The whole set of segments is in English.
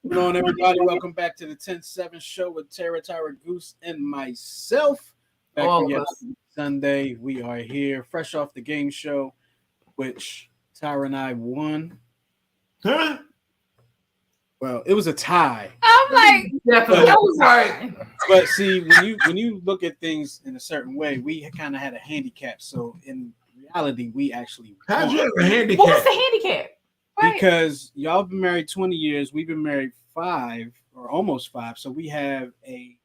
What's going on, everybody? Welcome back to the 10-7 show with Tyra Goose and myself. Back for All of yet us. Sunday. We are here, fresh off the game show, which Tyra and I won. Huh? Well, it was a tie. I'm like, Definitely. that was right. But see, when you look at things in a certain way, we kind of had a handicap. So in reality, we actually How'd you won. have a handicap? What was the handicap? Right. Because y'all been married 20 years, we've been married 5 or almost 5, so we have a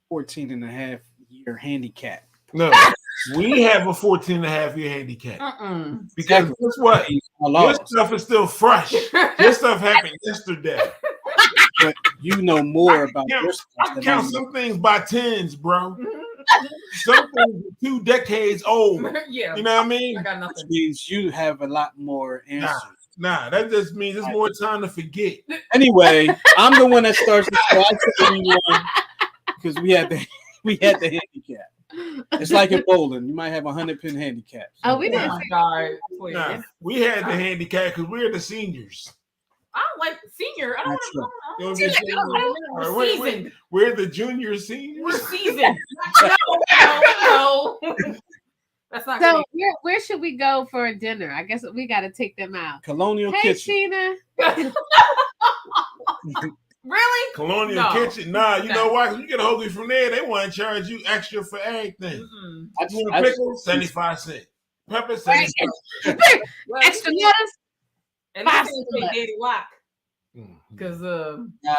14 and a half year handicap. No, we have a 14 and a half year handicap. Because Exactly. guess what? I Your lost, stuff is still fresh. Your stuff happened yesterday. but you know more about count- your stuff I than I count know. some things by tens, bro. Some things are 2 decades old. Yeah. You know what I I mean? got Which nothing. means you have a lot more answers. Nah, that just means it's more time to forget. Anyway, I'm the one that starts the show. I say we won because we had the handicap. It's like in bowling, you might have 100-pin handicaps. Oh, we Oh didn't. my God. Please. Nah, we had the handicap because we're the seniors. I don't like senior. I don't That's want You know to. what I'm saying? We're All right, seasoned. We're the junior seniors. We're seasoned. No. That's not So good. where should we go for dinner? I guess we got to take them out. Colonial Hey, Kitchen. Sheena. Really? Colonial No. Kitchen. Nah, you No. know why? 'Cause you get a hoagie from there, they want to charge you extra for everything. Mm-mm. You want a pickle? 75 cents. Pepper, 75 cents. Well, Extra lettuce. and this Five is cents. Daddy Wack. Mhm. Because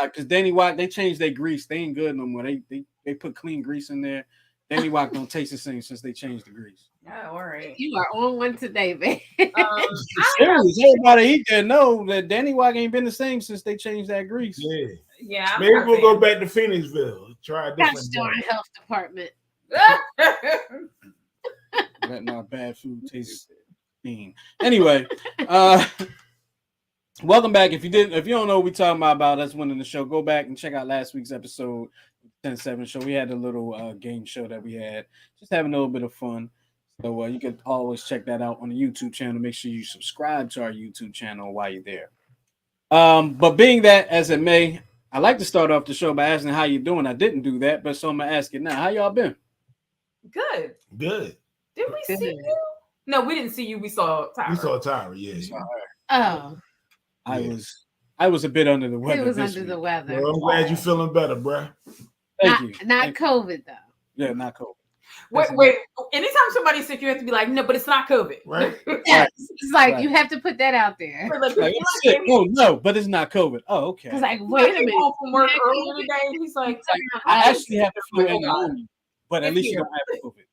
Because Danny Watt, they changed their grease. They ain't good no more. They put clean grease in there. Danny Watt don't taste the same since they changed the grease. oh, all right. You are on one today, babe. Serious. Everybody eat there know that Danny Watt ain't been the same since they changed that grease. Yeah. Yeah. I'm Maybe not we'll go fan. back to Phoenixville. Try a Gosh different darn joint. health department. Letting our bad food taste mean. Anyway, welcome back. If you don't know what we're talking about us winning the show, go back and check out last week's episode 10-7 show. We had a little game show that we had, just having a little bit of fun. So you can always check that out on the YouTube channel. Make sure you subscribe to our YouTube channel while you're there. But being that as it may, I like to start off the show by asking how you doing. I didn't do that, but so I'm gonna ask it now. How y'all been? Good. Good. Did we see Good. you? No, we didn't see you. We saw Tyra. We saw Tyra, yeah. Oh, Yeah. I was a bit under the he weather. was this under the week. weather. Well, I'm glad you're feeling better, bruh. Thank you. Not Thank you. COVID though. Yeah, not COVID. Wait. Anytime somebody's sick, you have to be like, no, but it's not COVID. Right? Yes. It's like Right. you have to put that out there. We're like, Like, you it's like sick. Oh no, but it's not COVID. Oh, okay. It's like, Wait wait a came minute. home from work Yeah, earlier today. He's like, I actually have the flu and Oh, God. pneumonia, but at It's least you here. don't have COVID.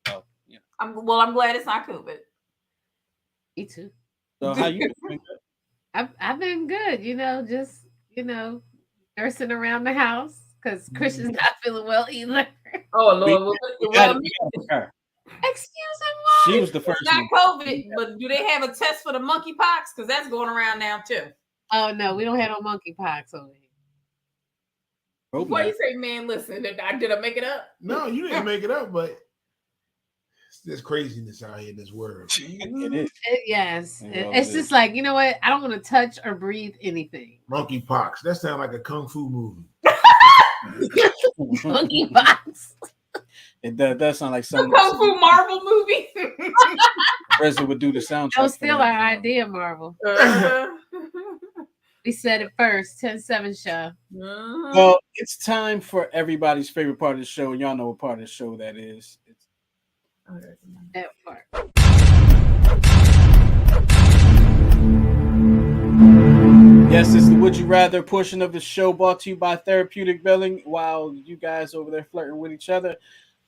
So, yeah. I'm glad it's not COVID. Me too. So how you doing? I've been good, just nursing around the house because Christian's not feeling well either. Oh Lord, We well, got her. Excuse me, She was the first not one. COVID, but do they have a test for the monkeypox? Because that's going around now too. Oh no, we don't have no monkeypox over here. Hope What not. you say, man? Listen, did I make it up? No, you didn't make it up, but there's craziness out here in this world. It is. Yes, Yeah, well, it's it just is. like, you know what? I don't want to touch or breathe anything. Monkeypox. That sounds like a kung fu movie. Monkeypox. It does sound like Some some Kung Fu Marvel movie. president would do the soundtrack. That was for still that. our idea, Marvel. Uh-huh. We said it first. 10-7 show. Uh-huh. Well, it's time for everybody's favorite part of the show, and y'all know what part of the show that is. It's That part. Yes, it's the Would You Rather portion of the show brought to you by Therapeutic Billing while you guys over there flirting with each other.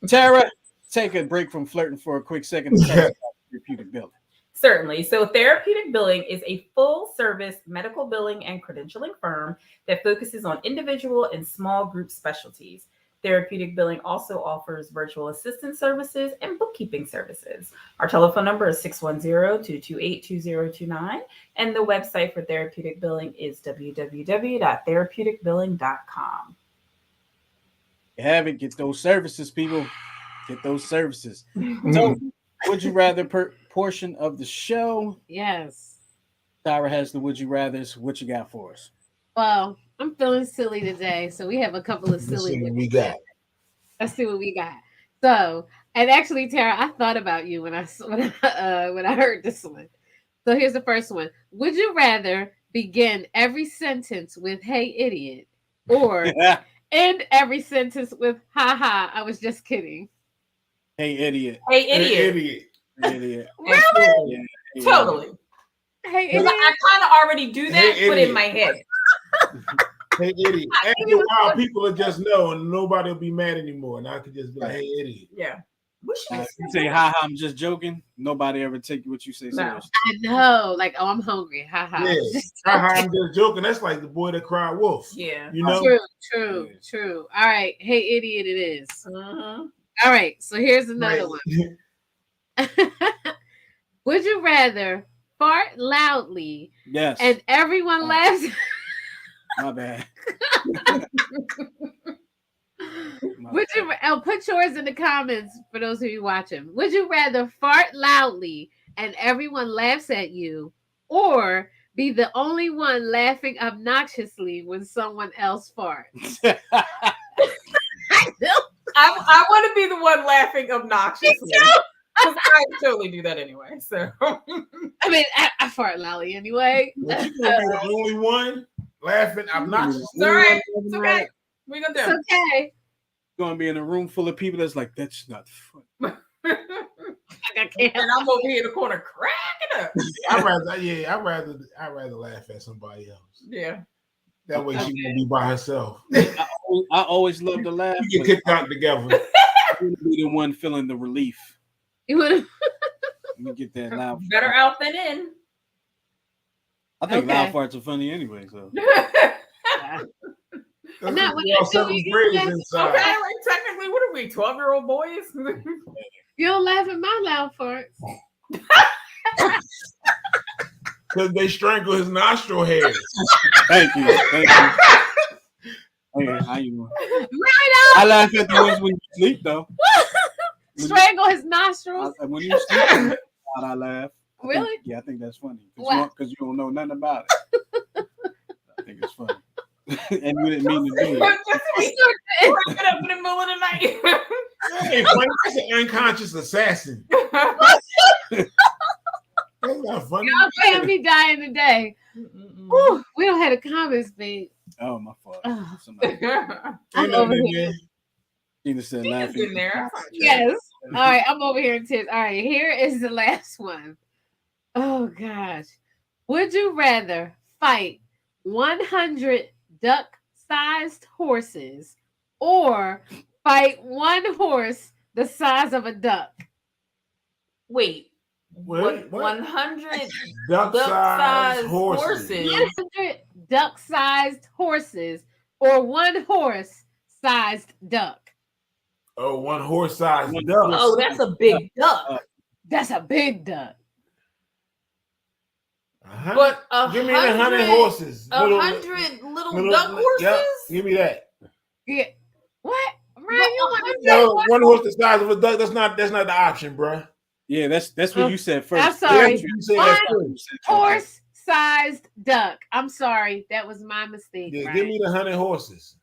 Tara, take a break from flirting for a quick second to tell us about Therapeutic Billing. Certainly. So, Therapeutic Billing is a full service medical billing and credentialing firm that focuses on individual and small group specialties. Therapeutic Billing also offers virtual assistant services and bookkeeping services. Our telephone number is 610-228-2029, and the website for Therapeutic Billing is www.therapeuticbilling.com. You have it. Get those services, people. Get those services. So, Would You Rather portion of the show. Yes. Tyra has the Would You Rathers. What you got for us? Well, I'm feeling silly today, so we have a couple of Let's silly see what ones. we got. Let's see what we got. So, and actually, Tara, I thought about you when when I heard this one. So here's the first one. Would you rather begin every sentence with "Hey, idiot," or end every sentence with "Ha ha, I was just kidding"? Hey, idiot. Hey, Hey, idiot. idiot. Idiot. Really? Yeah, hey, Totally. Hey, Because idiot. I kind of already do that, Hey, put in idiot. my head. Hey, idiot. After a while, people will just know and nobody will be mad anymore. And I could just be like, hey, idiot. Yeah. We should If you say, ha ha, I'm just joking, nobody ever take what you say No. serious. I know. Like, oh, I'm hungry. Ha ha. Yeah. Just Haha, joking. I'm just joking. That's like the boy that cried wolf. Yeah. You know? True. Yeah. True. All right. Hey, idiot, it is. Mhm. All right. So here's another Right. one. Would you rather fart loudly Yes. and everyone laughs? My bad. Would you? I'll put yours in the comments for those of you watching. Would you rather fart loudly and everyone laughs at you, or be the only one laughing obnoxiously when someone else farts? I want to be the one laughing obnoxiously. Because I totally do that anyway. So I mean, I fart loudly anyway. But you gonna be the only one laughing obnoxious. it's all right. It's okay. We gonna It's do okay. Gonna be in a room full of people that's like, that's not fun. it. I can't. And I'm over here in the corner cracking up. I'd rather laugh at somebody else. Yeah. That way she won't be by herself. I always love to laugh. You get kicked out together. I'm be the one feeling the relief. You would. Let me get that loud. Better out than in. I think Okay. loud farts are funny anyway. So That's Not what when we all you do seventh it, graders Okay, inside. like technically, what are we, 12-year-old boys? You don't laugh at my loud farts. Because they strangle his nostril hairs. thank you. Hey, how you doing? Right I laugh at the ones when you sleep though. Strangle his nostrils. When you sleep, I laugh. Really? I think that's funny. Wow. Because you don't know nothing about it. I think it's funny. And you didn't mean to do it. Just be cracking up in the middle of the night. Hey, Frank, that's an unconscious assassin. That's not funny. Y'all can't be dying today. Whew, we don't have the comments, babe. Oh, my fault. Oh. Somebody I'm over here. Tina said Tina's laughing. in there. Yes. All right, I'm over here in tears. All right, here is the last one. Oh gosh. Would you rather fight 100 duck-sized horses or fight one horse the size of a duck? Wait. What? 100 Duck-sized duck-sized horses. 100 duck-sized horses or one horse-sized duck? Oh, one horse-sized One duck. Oh, that's a big duck. That's a big duck. Uh-huh. But Give me the 100 horses. 100 little duck horses? Yep, give me that. Yeah. What? Ryan, you want to No, one horse the size of a duck. That's not the option, bruh. Yeah, that's what you said first. I'm sorry. Yeah, you said that first. horse-sized duck? I'm sorry. That was my mistake. Yeah, Ryan. give me the 100 horses.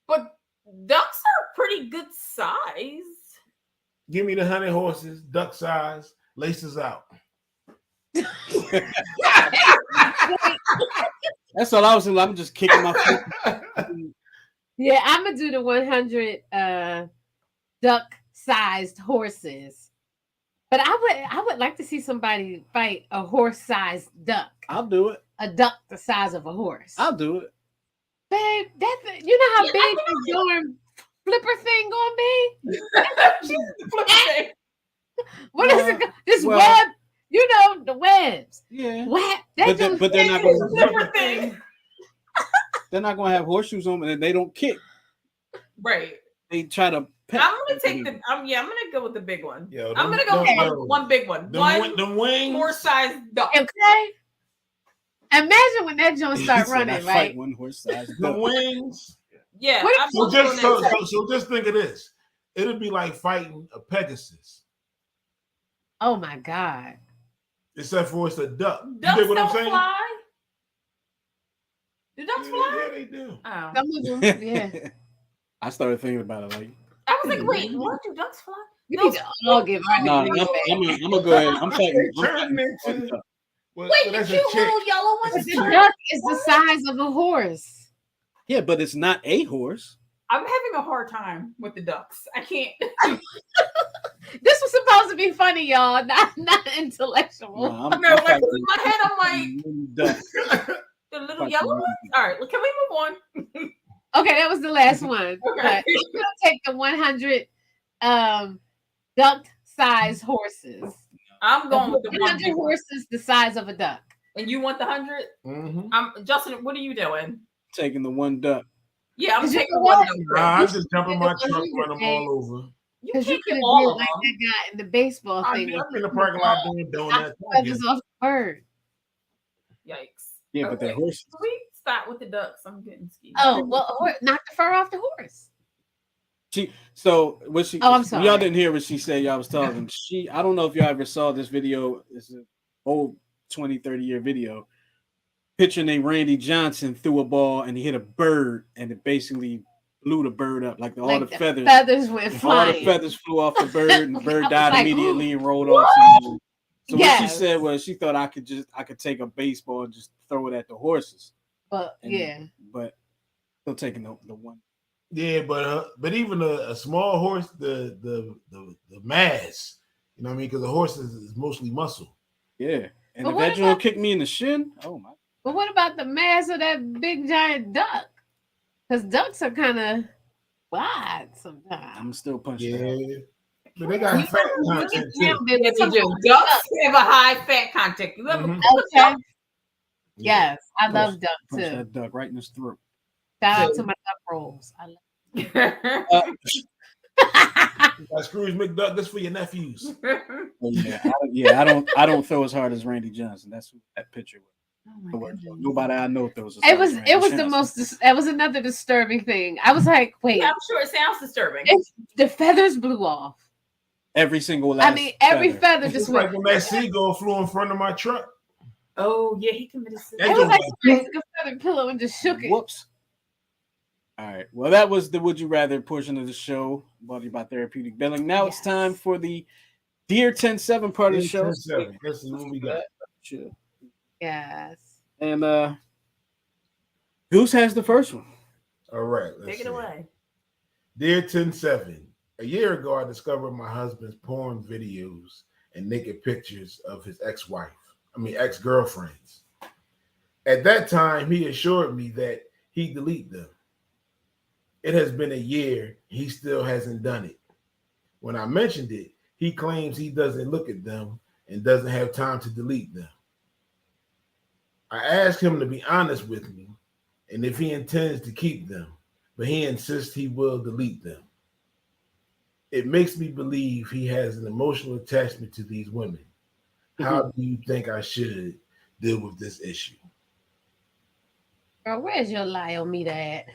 But ducks are pretty good size. Give me the 100 horses, duck size, laces out. That's all I was saying. I'm just kicking my foot. Yeah, I'm gonna do the 100 duck-sized horses. But I would like to see somebody fight a horse-sized duck. I'll do it. A duck the size of a horse. I'll do it. Babe, you know how Yeah, big the darn flipper thing gonna be? What is it? This well- web, you know, the webs. Yeah. What? But they're not gonna Flipper thing. they're not gonna have horseshoes on and they don't kick. Right. They try to pet. I'm gonna take the. I'm gonna go with the big one. Yo, I'm them- gonna go them- with them- one big one. Them wings. Horse-sized duck. Okay. Imagine when that joint start running, Fight right? one horse size. The wings. Yeah. What if- I'm So just so just think of this. It'll be like fighting a Pegasus, Oh my God. except for it's a duck. You ducks dig what I'm don't saying? fly. Do ducks Yeah, fly? they do. Oh. Some of them, yeah. I started thinking about it like, I was like, wait, what? Do ducks fly? We Those need to all give our no, degrees back. I'm gonna go ahead. I'm fighting. They turn into well, Wait, the that's a cute chick. little yellow That's ones. a The chick. duck is the size of a horse. Yeah, but it's not a horse. I'm having a hard time with the ducks. I can't. This was supposed to be funny, y'all, not intellectual. No, I'm, No, I'm like fighting in my head, I'm like duck. the little Fucking yellow ones. All right, can we move on? Okay, that was the last one. Okay. But we're gonna take the 100 duck-sized horses. I'm going with the 100 horses the size of a duck. And you want the 100? Mm-hmm. Justin, what are you doing? Taking the one duck. Yeah, I'm Cause you taking know one. what? duck. I You just jump in should my get the truck, 100 run them all over. You Because you can't could get have all did of like them. that guy in the baseball I'm thing. in the parking lot doing donuts. I get Feathers it. off the bird. Yikes. Yeah, but they're Okay. horses. Can we stop with the ducks? I'm getting scared. Oh, well, knock the fur off the horse. So what she? Oh, I'm Y'all sorry. didn't hear what she said. Y'all was talking. I don't know if y'all ever saw this video. It's an old 20, 30-year video. Pitcher named Randy Johnson threw a ball and he hit a bird and it basically blew the bird up. Like all Like the feathers. Feathers went All flying. the feathers flew off the bird and the bird I was died like, immediately ooh, and rolled off. So what she Yes. said was she thought I could take a baseball and just throw it at the horses. But And- yeah. But still taking the one. Yeah, but even a small horse, the mass, you know what I mean? Because the horse is mostly muscle. Yeah. And But if what that joint about- kicked me in the shin, oh my. But what about the mass of that big giant duck? Because ducks are kind of wide sometimes. I'm still punching Yeah, it out. but they got fat content too. Yeah, they do. Ducks have a high fat content. You ever Mhm. Okay. Yeah. Yes, I love Punch- duck Punch too. that duck right in his throat. Shout out to my duck rolls. I love Like Scrooge McDuck, this for your nephews. Oh, I don't throw as hard as Randy Johnson. That's who that picture was. Oh my goodness. Nobody I know throws as It hard was as Randy it was the Johnson. most it was another disturbing thing. I was like, wait, Yeah, I'm sure it sounds disturbing. the feathers blew off. Every single I last mean, every feather It's just like went. when that seagull flew in front of my truck. Oh yeah, he committed That It suicide. was like joke somebody took a feather pillow and just shook it. Whoops. All right. Well, that was the Would You Rather portion of the show, brought to you by Therapeutic Billing. Now it's time for the Dear 10-7 part of the show. 10-7. This is what we got. Sure. Yes. And Goose has the first one. All right. Let's Take it see. away. Dear 10-7, a year ago, I discovered my husband's porn videos and naked pictures of his ex-girlfriends. At that time, he assured me that he'd delete them. It has been a year. He still hasn't done it. When I mentioned it, he claims he doesn't look at them and doesn't have time to delete them. I asked him to be honest with me and if he intends to keep them, but he insists he will delete them. It makes me believe he has an emotional attachment to these women. How do you think I should deal with this issue? Girl, where's your Liometer at?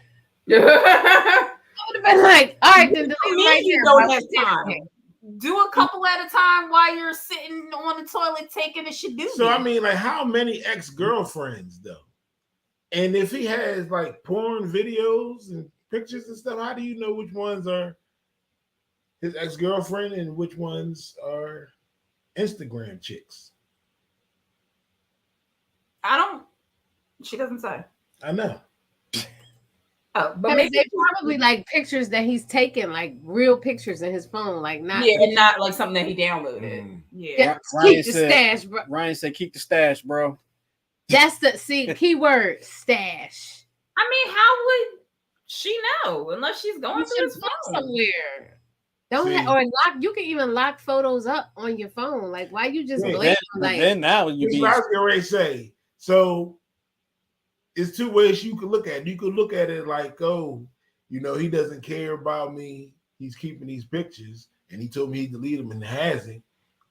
Do I would have been like, all right, then delete it right you here. don't while have we're time. sitting a couple at a time while you're sitting on the toilet taking a shit. So I mean, like, how many ex-girlfriends though? And if he has like porn videos and pictures and stuff, how do you know which ones are his ex-girlfriend and which ones are Instagram chicks? She doesn't say. I know. Oh, but Because maybe they probably like pictures that he's taken, like real pictures in his phone, like not. yeah, and not like something that he downloaded. Mm. Yeah. Yeah, Ryan keep the said- stash, bro. Ryan said, "Keep the stash, bro." That's the keyword stash. I mean, how would she know unless she's going You through should his look phone? somewhere. Don't See. or lock. You can even lock photos up on your phone. Like, why you just Yeah, blame Then, like? then now you That's be what I was getting ready to say. So it's two ways you could look at it. You could look at it like, oh, you know, he doesn't care about me. He's keeping these pictures, and he told me he deleted them and hasn't.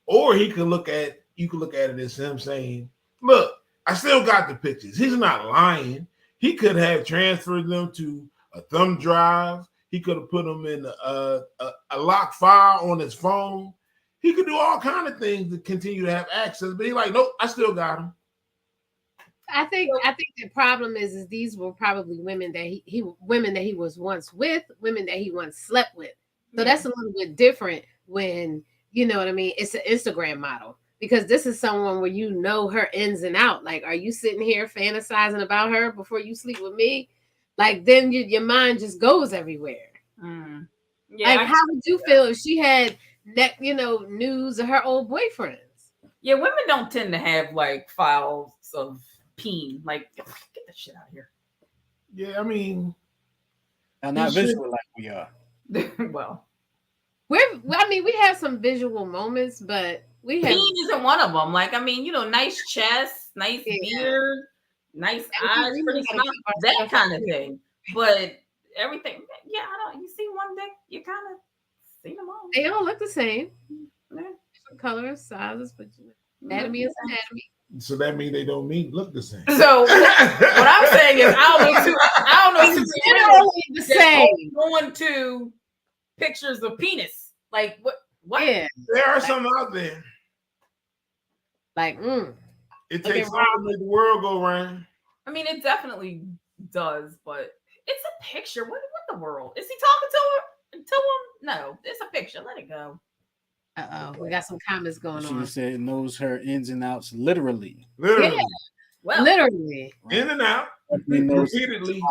Or you could look at it as him saying, "Look, I still got the pictures." He's not lying. He could have transferred them to a thumb drive. He could have put them in a lock file on his phone. He could do all kind of things to continue to have access. But he's like, "Nope, I still got them." I think the problem is these were probably women that women that he was once with, women that he once slept with. So that's a little bit different when, you know what I mean, it's an Instagram model, because this is someone where you know her ins and out. Like, are you sitting here fantasizing about her before you sleep with me? Like, then your mind just goes everywhere. Yeah, like, how would you feel if she had news of her old boyfriends? Yeah, women don't tend to have like files of peen. Like, get that shit out of here. Yeah, I mean, and not visual like we are. Well, we have some visual moments, but we have peen isn't one of them. Like, I mean, you know, nice chest, nice beard, nice eyes, pretty smile, that kind of thing. But everything, yeah, I don't. You see one dick, you kind of see them all. They all look the same. Yeah. Different colors, sizes, but anatomy is anatomy. So that means they don't look the same. So what I'm saying is, I don't know. Generally the same. Going to pictures of penis, like what? Yeah, there are some out there. Like, it takes something to make the world go round. I mean, it definitely does, but it's a picture. What the world? Is he talking to him? No, it's a picture. Let it go. We got some comments going on. She said knows her ins and outs literally. Literally. Yeah. Well, literally. In and out. Repeatedly.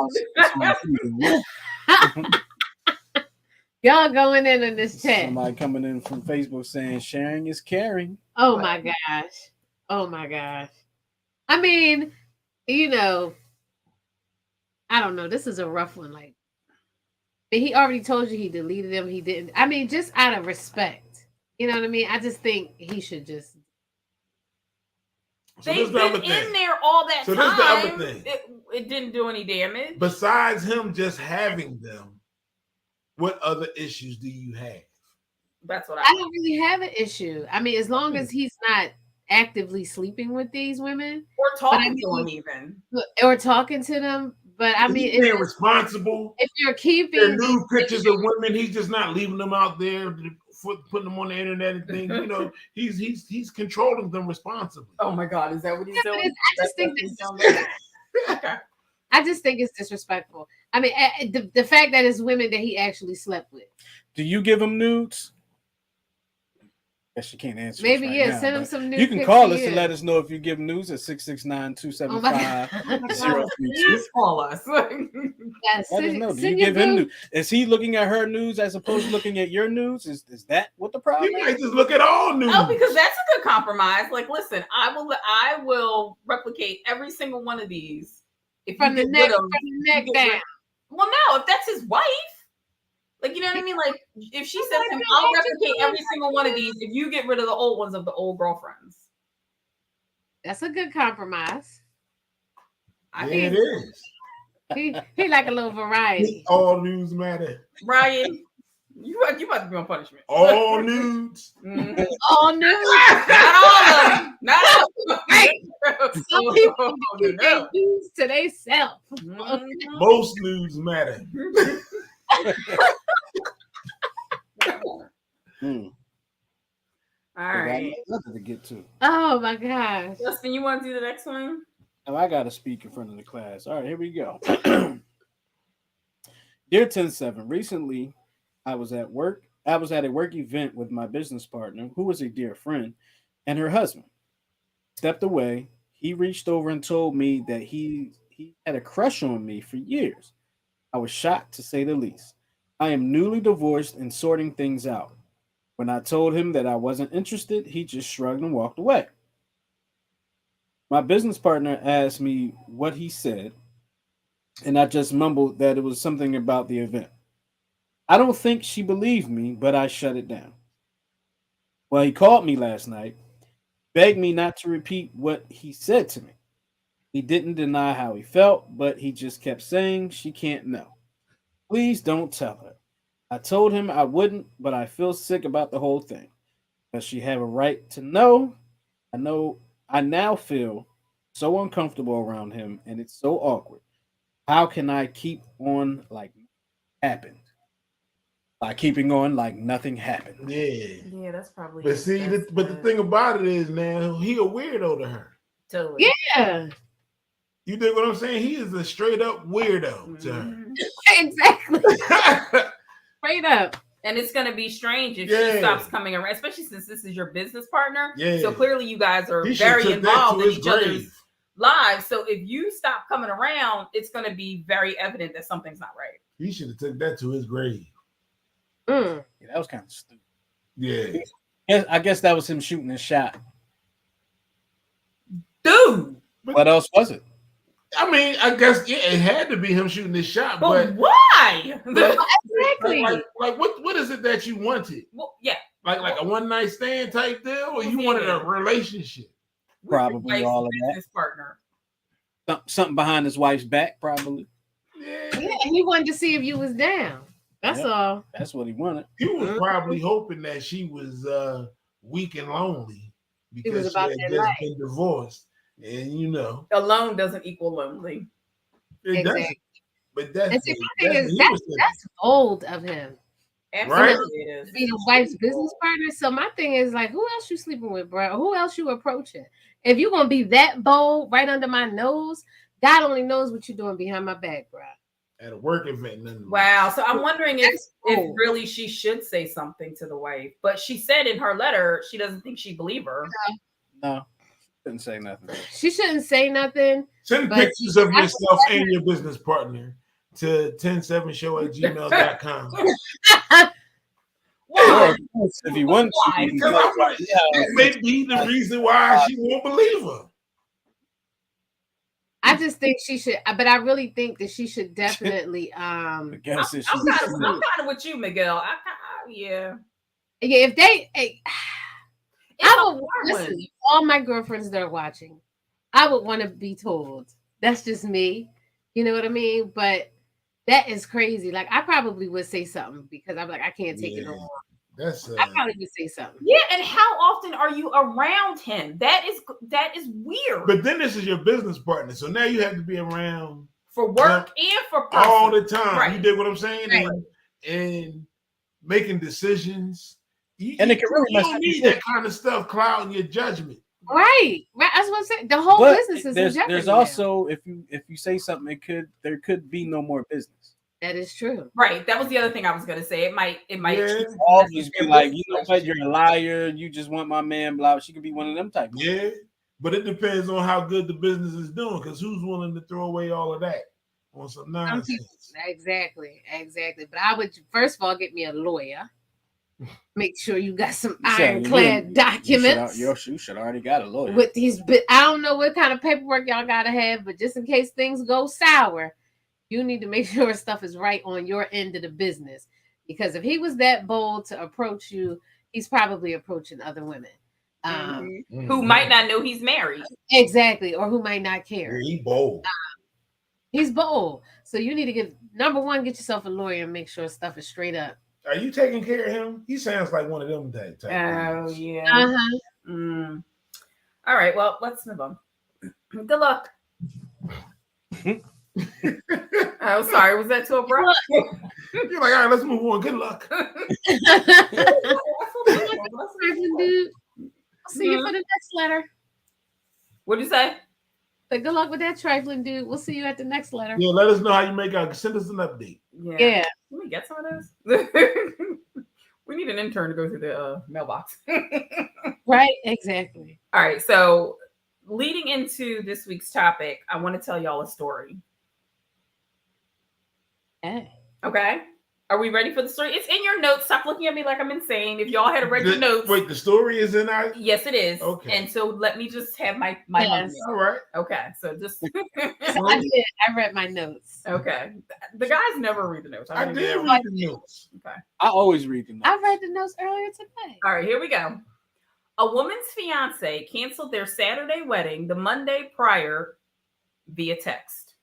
Y'all going in on this chat. Somebody coming in from Facebook saying sharing is caring. Oh my gosh. Oh my gosh. I mean, you know, I don't know. This is a rough one. Like, he already told you he deleted them. He didn't. I mean, just out of respect. You know what I mean? I just think he should just. So they've been in there all that time. So this is the other thing. It didn't do any damage. Besides him just having them, what other issues do you have? That's what I don't really have an issue. I mean, as long as he's not actively sleeping with these women or talking to them, even or talking to them. But I mean, if they're responsible, if you're keeping their nude pictures of women, he's just not leaving them out there, putting them on the internet and things. You know, he's controlling them responsibly. Oh my God, is that what he's doing? I just think it's disrespectful. I mean, the fact that it's women that he actually slept with. Do you give him nudes? Guess you can't answer. Maybe now, send him some nudes. You can call us and let us know if you give news at 669-275-032. Please call us. Let us know. Do you give him news? Is he looking at her news as opposed to looking at your news? Is that what the problem is? You might just look at all news. Oh, because that's a good compromise. Like, listen, I will replicate every single one of these. If from the neck down. Well, no, if that's his wife. Like, you know what I mean? Like, if she says to him, I'll replicate every single one of these if you get rid of the old ones of the old girlfriends. That's a good compromise. I think it is. He like a little variety. All news matter. Ryan, you about to be on punishment. All nudes. Mm-hmm. All nudes. Not all of them. Not all of them. Right. Some people keep their news to themselves. Most news matter. All right. Nothing to get to. Oh my gosh. Justin, you want to do the next one? Oh, I got to speak in front of the class. All right, here we go. Dear 10-7, recently I was at work. I was at a work event with my business partner, who was a dear friend, and her husband. Stepped away. He reached over and told me that he had a crush on me for years. I was shocked, to say the least. I am newly divorced and sorting things out. When I told him that I wasn't interested, he just shrugged and walked away. My business partner asked me what he said, and I just mumbled that it was something about the event. I don't think she believed me, but I shut it down. Well, he called me last night, begged me not to repeat what he said to me. He didn't deny how he felt, but he just kept saying she can't know. Please don't tell her. I told him I wouldn't, but I feel sick about the whole thing. Does she have a right to know? I now feel so uncomfortable around him, and it's so awkward. How can I keep on like happened? By keeping on like nothing happened. Yeah, that's probably. But see, but the thing about it is, man, he a weirdo to her. Totally. Yeah. You dig what I'm saying? He is a straight up weirdo. to her. Mhm. Exactly. Straight up. And it's going to be strange if Yeah. she stops coming around, especially since this is your business partner. Yeah. So clearly you guys are He should very took that involved to in his each other's grave. lives. So if you stop coming around, it's going to be very evident that something's not right. He should have took that to his grave. Mm. Yeah, that was kind of stupid. Yeah. I guess that was him shooting his shot. Dude, What else was it? I mean, I guess it had to be him shooting his shot, but but why? Exactly. like what is it that you wanted? Well, yeah. Like a one night stand type deal, or you Yeah. wanted a relationship? Probably Wife's all of that. business partner. Something behind his wife's back, probably. Yeah. Yeah, and he wanted to see if you was down. That's Yep. all. That's what he wanted. He was probably hoping that she was weak and lonely because was she about had that just life. been divorced, and Alone doesn't equal lonely. it doesn't. Exactly. But that's And see, my thing that's is what he was that's bold of him. Absolutely, it is. Be the wife's business partner. So my thing is like, who else you sleeping with, bro? Who else you approaching? If you're gonna be that bold right under my nose, God only knows what you're doing behind my back, bro. at a work event. Nonetheless. Wow. So I'm wondering if cool. really she should say something to the wife. But she said in her letter she doesn't think she believe her. No, couldn't say nothing. She shouldn't say nothing. Send But pictures of I- yourself and your business partner to 107show@gmail.com. Why? If you want Why? to, Because I want that may be the reason why she won't believe her. I just think she should, but I really think that she should definitely I guess if I'm she's- kind of with you, Miguel. Yeah. yeah, if they It's I a would hard listen, one. all my girlfriends that are watching, I would want to be told. That's just me. You know what I mean? But that is crazy. Like I probably would say something because I'm like, I can't take it no Yeah. more. That's I probably would say something. Yeah, and how often are you around him? That is weird but then this is your business partner, so now you have to be around for work and for personal. all the time. Right. You dig what I'm saying? Right. And making decisions. And it can really you mess don't up need your that kind of stuff clouding your judgment. Right. That's what I'm saying. The whole But business is in there's jeopardy. there's now. also if you say something, there could be no more business. That is true. Right. That was the other thing I was gonna say. It might Yeah. Always be like, you know what, you're a liar. You just want my man. Blah. She could be one of them type. Yeah, but it depends on how good the business is doing. Because who's willing to throw away all of that on some nonsense? Exactly. But I would first of all get me a lawyer. Make sure you got some You said ironclad documents. You should already got a lawyer. With these, but I don't know what kind of paperwork y'all gotta have, but just in case things go sour, you need to make sure stuff is right on your end of the business. Because if he was that bold to approach you, he's probably approaching other women. who might not know he's married. Exactly, or who might not care. Yeah, he bold. He's bold. So you need to get number one, get yourself a lawyer and make sure stuff is straight up. Are you taking care of him? He sounds like one of them type. Oh yeah. Uh-huh. All right. Well, let's move on. Good luck. Oh, sorry. Was that too abrupt? You're like, all right, let's move on. Good luck. Dude. I'll see you for the next letter. What'd you say? But good luck with that trifling dude. We'll see you at the next letter. Yeah, let us know how you make out. Send us an update. Yeah. Can we get some of those? We need an intern to go through the mailbox. Right? Exactly. All right. So, leading into this week's topic, I want to tell y'all a story. Hey. Okay. Are we ready for the story? It's in your notes. Stop looking at me like I'm insane. If y'all had read your notes. Wait, the story is in our. Yes, it is. Okay. And so let me just have my Yes. All right. Okay. So just I did. I read my notes. okay. The guys never read the notes. I don't did even know. read the notes. Okay. I always read the notes. I read the notes earlier today. All right, here we go. A woman's fiance canceled their Saturday wedding the Monday prior via text.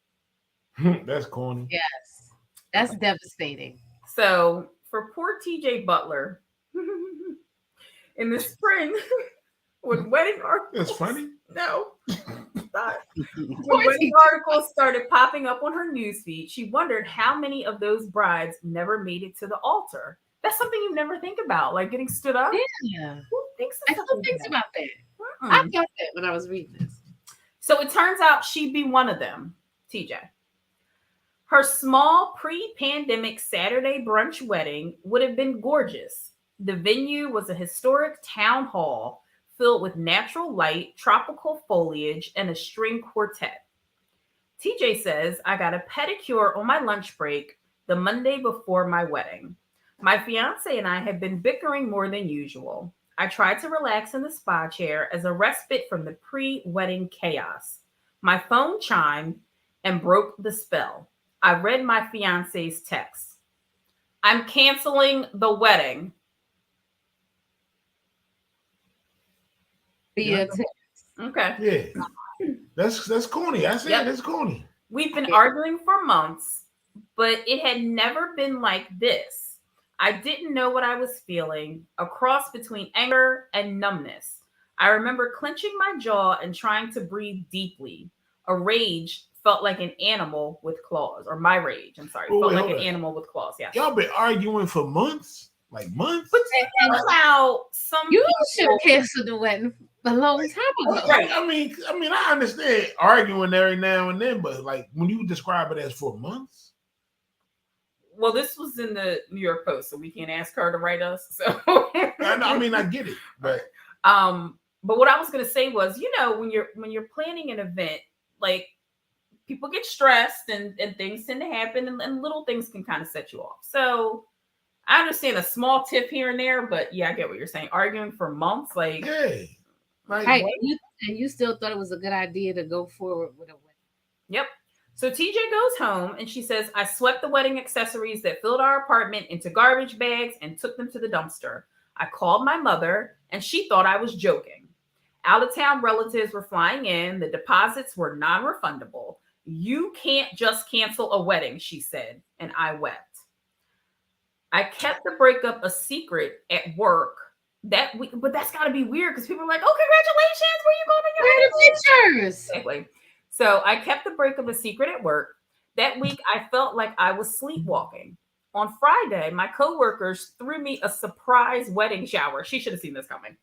That's corny. Yes. That's devastating. So for poor TJ Butler, in the spring, when wedding articles That's funny. No. Stop. When Poor wedding TJ. articles started popping up on her newsfeed, she wondered how many of those brides never made it to the altar. That's something you never think about, like getting stood up. Yeah. Who thinks I of still something think like about that. that? I Mm-mm. thought that when I was reading this. So it turns out she'd be one of them, TJ. Her small pre-pandemic Saturday brunch wedding would have been gorgeous. The venue was a historic town hall filled with natural light, tropical foliage, and a string quartet. TJ says, I got a pedicure on my lunch break the Monday before my wedding. My fiance and I have been bickering more than usual. I tried to relax in the spa chair as a respite from the pre-wedding chaos. My phone chimed and broke the spell. I read my fiance's text. I'm canceling the wedding. Via Okay. Yeah, that's corny. I said Yep. that's corny. We've been arguing for months, but it had never been like this. I didn't know what I was feeling, a cross between anger and numbness. I remember clenching my jaw and trying to breathe deeply. A rage felt like an animal with claws, or my rage, I'm sorry, Oh, felt wait, like an hold on. animal with claws. Yeah. Y'all been arguing for months, like months. But you know how some You should people- have canceled the wedding a long time ago. Right. I mean, I understand arguing every now and then, but like when you describe it as for months, well, this was in the New York Post, so we can't ask her to write us. So I mean, I get it, but but what I was gonna say was, you know, when you're planning an event, like people get stressed and things tend to happen and little things can kind of set you off. So I understand a small tip here and there, but yeah, I get what you're saying. Arguing for months, like yeah, like Right. what? And you still thought it was a good idea to go forward with a wedding. Yep. So TJ goes home and she says, I swept the wedding accessories that filled our apartment into garbage bags and took them to the dumpster. I called my mother and she thought I was joking. Out of town relatives were flying in. The deposits were non-refundable. You can't just cancel a wedding, she said, and I wept. I kept the breakup a secret at work that week, but that's got to be weird because people are like, oh, congratulations, where you going on your Where are honeymoon? the pictures? Exactly. So I kept the breakup a secret at work. That week, I felt like I was sleepwalking. On Friday, my coworkers threw me a surprise wedding shower. She should have seen this coming.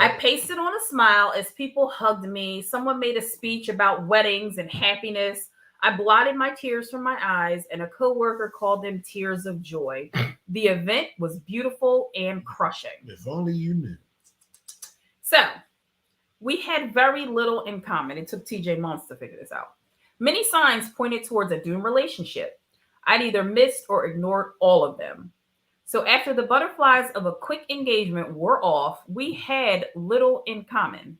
I pasted on a smile as people hugged me. Someone made a speech about weddings and happiness. I blotted my tears from my eyes, and a coworker called them tears of joy. The event was beautiful and crushing. If only you knew. So we had very little in common. It took TJ months to figure this out. Many signs pointed towards a doomed relationship. I'd either missed or ignored all of them. So after the butterflies of a quick engagement wore off, we had little in common.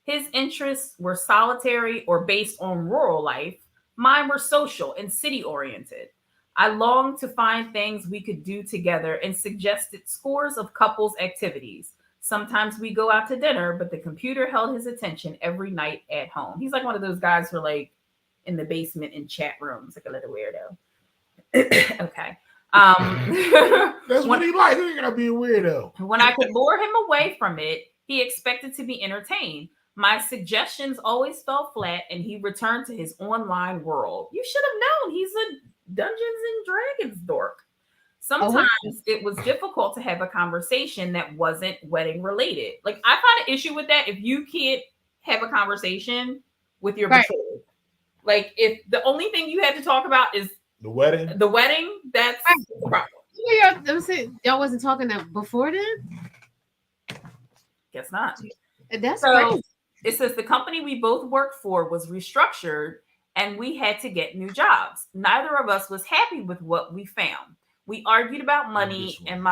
His interests were solitary or based on rural life. Mine were social and city-oriented. I longed to find things we could do together and suggested scores of couples activities. Sometimes we go out to dinner, but the computer held his attention every night at home. He's like one of those guys who are like in the basement in chat rooms, like a little weirdo. Okay. That's what he like. He gotta be a weirdo. When I could lure him away from it, he expected to be entertained. My suggestions always fell flat, and he returned to his online world. You should have known he's a Dungeons and Dragons dork. Sometimes it was difficult to have a conversation that wasn't wedding related. Like I find an issue with that if you can't have a conversation with your betrothed. Like if the only thing you had to talk about is The wedding. that's the problem. Yeah, y'all wasn't talking that before then? Guess not. That's So crazy. it says the company we both worked for was restructured and we had to get new jobs. Neither of us was happy with what we found. We argued about money and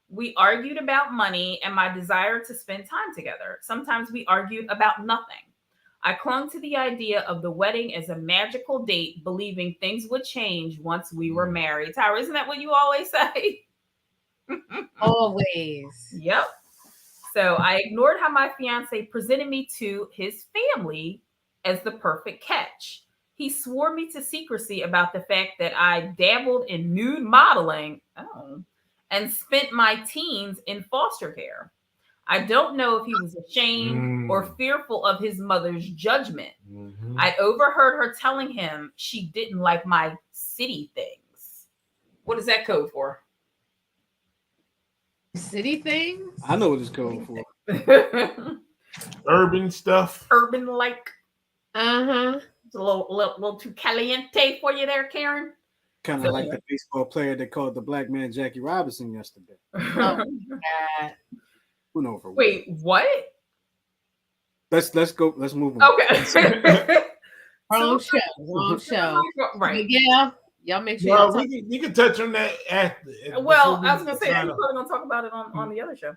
we argued about money and my desire to spend time together. Sometimes we argued about nothing. I clung to the idea of the wedding as a magical date, believing things would change once we were married. Tyra, isn't that what you always say? Always. Yep. So I ignored how my fiance presented me to his family as the perfect catch. He swore me to secrecy about the fact that I dabbled in nude modeling and spent my teens in foster care. I don't know if he was ashamed or fearful of his mother's judgment. Mm-hmm. I overheard her telling him she didn't like my city things. What is that code for? City things? I know what it's code for. urban stuff. Urban like. Uh-huh. It's a little too caliente for you there, Karen. Kind of like the baseball player that called the black man Jackie Robinson yesterday. Oh, God. Who knows? Wait, what? Let's go. Let's move on. Okay. Wrong show. Right. Yeah. Y'all make sure. Well, we can touch on that after. Well, I was gonna say that we're probably gonna talk about it on the other show.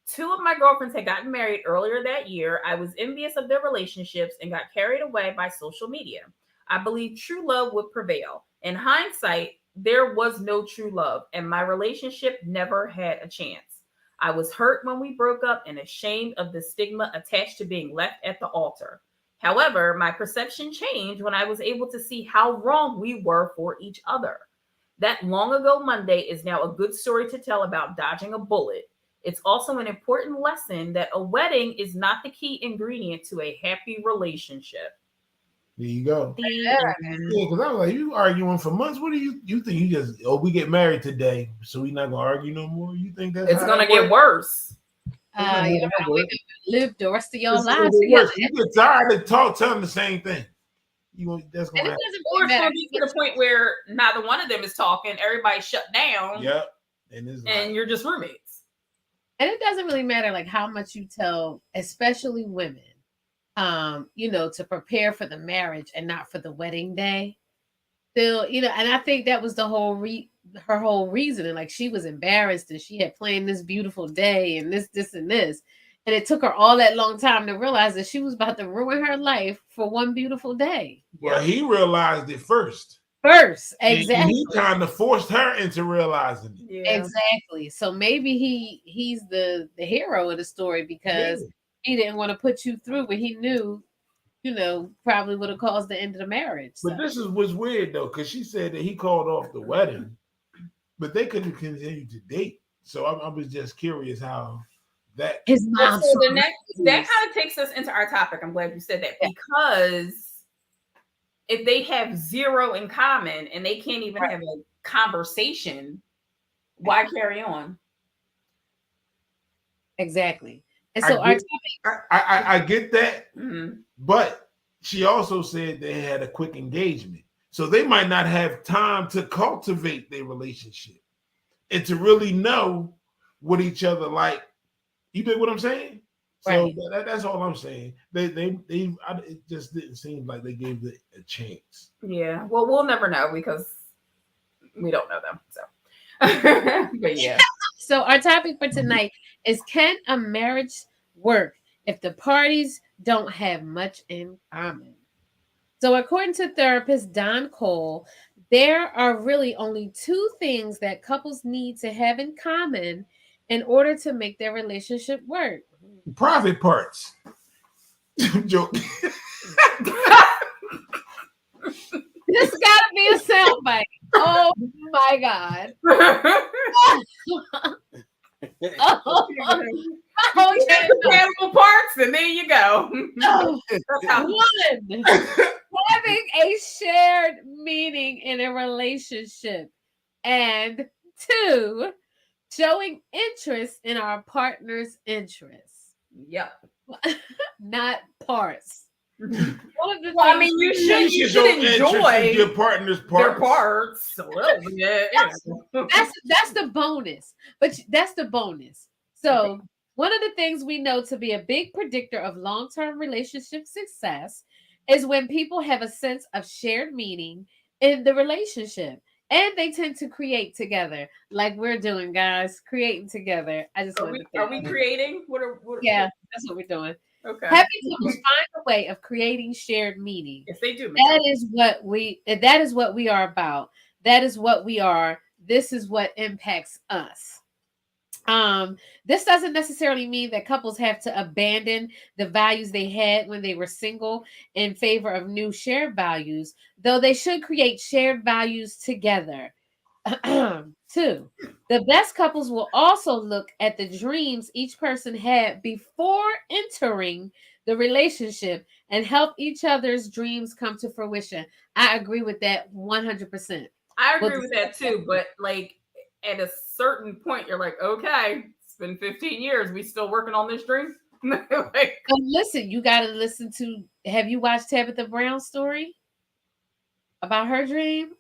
2 of my girlfriends had gotten married earlier that year. I was envious of their relationships and got carried away by social media. I believe true love would prevail. In hindsight, there was no true love, and my relationship never had a chance. I was hurt when we broke up and ashamed of the stigma attached to being left at the altar. However, my perception changed when I was able to see how wrong we were for each other. That long ago Monday is now a good story to tell about dodging a bullet. It's also an important lesson that a wedding is not the key ingredient to a happy relationship. There you go. Yeah. Because I was like, you arguing for months. What do you think? You just we get married today, so we're not gonna argue no more. You think that's It's gonna get worse? You know, live the rest of your lives together. You get tired of telling the same thing. That's gonna happen. Or it's gonna be to the point where neither one of them is talking. Everybody's shut down. Yep. And you're just roommates. And it doesn't really matter like how much you tell, especially women, to prepare for the marriage and not for the wedding day. Still, and I think that was the her whole reason. And like she was embarrassed and she had planned this beautiful day and this, and this. And it took her all that long time to realize that she was about to ruin her life for one beautiful day. Well, he realized it first. Exactly. And he kind of forced her into realizing it. Yeah. Exactly. So maybe he's the hero of the story because he didn't want to put you through what he knew, probably would have caused the end of the marriage. So. But this is what's weird though, because she said that he called off the wedding, but they could have continued to date. So I was just curious how that his mom. So that kind of takes us into our topic. I'm glad you said that because if they have zero in common and they can't even have a conversation, why carry on? Exactly. And so I get that, mm-hmm. but she also said they had a quick engagement. So they might not have time to cultivate their relationship and to really know what each other like. You dig what I'm saying? Right. So that's all I'm saying. It just didn't seem like they gave it a chance. Yeah. Well, we'll never know because we don't know them. So, but yeah. So our topic for tonight is: can a marriage work if the parties don't have much in common? So according to therapist Don Cole, there are really only 2 things that couples need to have in common in order to make their relationship work. Private parts. Joke. This gotta be a soundbite. Oh my God. Animal parts, and there you go. One, having a shared meaning in a relationship, and 2, showing interest in our partner's interests. Yep. Not parts. I mean, you should enjoy your partner's parts. Their parts a little bit. That's the bonus. But that's the bonus. So one of the things we know to be a big predictor of long-term relationship success is when people have a sense of shared meaning in the relationship. And they tend to create together, like we're doing, guys. Creating together. I just are we creating? Yeah, that's what we're doing. Okay. Happy couples find a way of creating shared meaning. Yes, they do. That is what we are about. That is what we are. This is what impacts us. This doesn't necessarily mean that couples have to abandon the values they had when they were single in favor of new shared values, though they should create shared values together. 2, the best couples will also look at the dreams each person had before entering the relationship and help each other's dreams come to fruition. I agree with that 100%. I agree with that too, but like at a certain point, you're like, okay, it's been 15 years. We still working on this dream? Like, So listen, you got to listen to. Have you watched Tabitha Brown's story about her dream?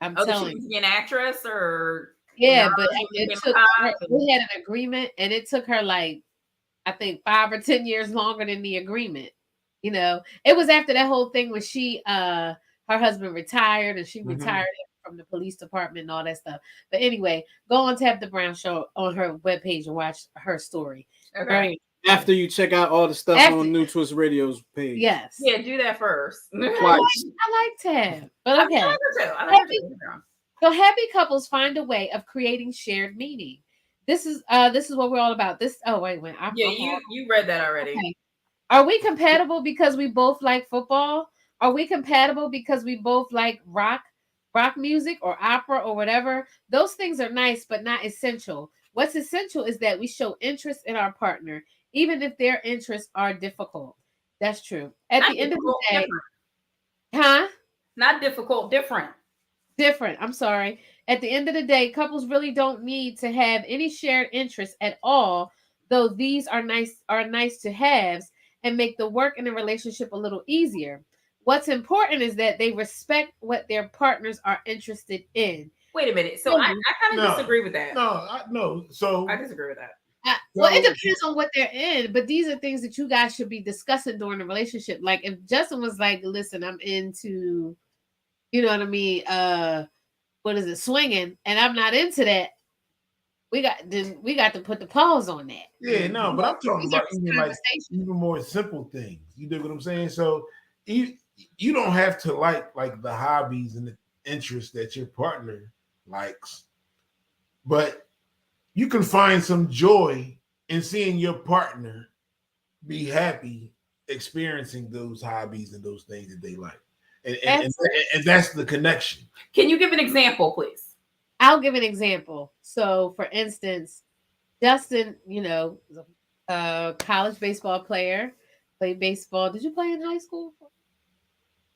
I'm oh, she telling was you. an actress or Yeah, not, but she it became took a her, cop and- we had an agreement, and it took her like I think 5 or 10 years longer than the agreement. You know, it was after that whole thing when she her husband retired and she Mhm. retired from the police department and all that stuff. But anyway, go on Tab the Brown Show on her webpage and watch her story. Okay. Very After you check out all the stuff After- on New Twist Radio's page. yes. Yeah, do that first. Twice. I like Tab. But okay. I like her too. I like her too. So happy couples find a way of creating shared meaning. This is what we're all about. This wait. Yeah, you read that already. Okay. Are we compatible because we both like football? Are we compatible because we both like rock music or opera or whatever? Those things are nice, but not essential. What's essential is that we show interest in our partner, even if their interests are difficult. That's true. At Not the end of the difficult, day, different. huh? Not difficult, different. Different. I'm sorry. At the end of the day, couples really don't need to have any shared interests at all, though these are nice to haves and make the work in a relationship a little easier. What's important is that they respect what their partners are interested in. Wait a minute. So I kind of No. disagree with that. No. So I disagree with that. Well, it So- depends on what they're in, but these are things that you guys should be discussing during the relationship. Like if Justin was like, "Listen, I'm into, you know what I mean? What is it, swinging?" and I'm not into that. We got to put the pause on that. yeah, no, but I'm talking These are about even like conversations. even more simple things. You dig what I'm saying? So you don't have to like the hobbies and the interests that your partner likes, but you can find some joy in seeing your partner be happy experiencing those hobbies and those things that they like. And that's the connection. Can you give an example, please? I'll give an example. So, for instance, Justin, you know, is a college baseball player, played baseball. Did you play in high school?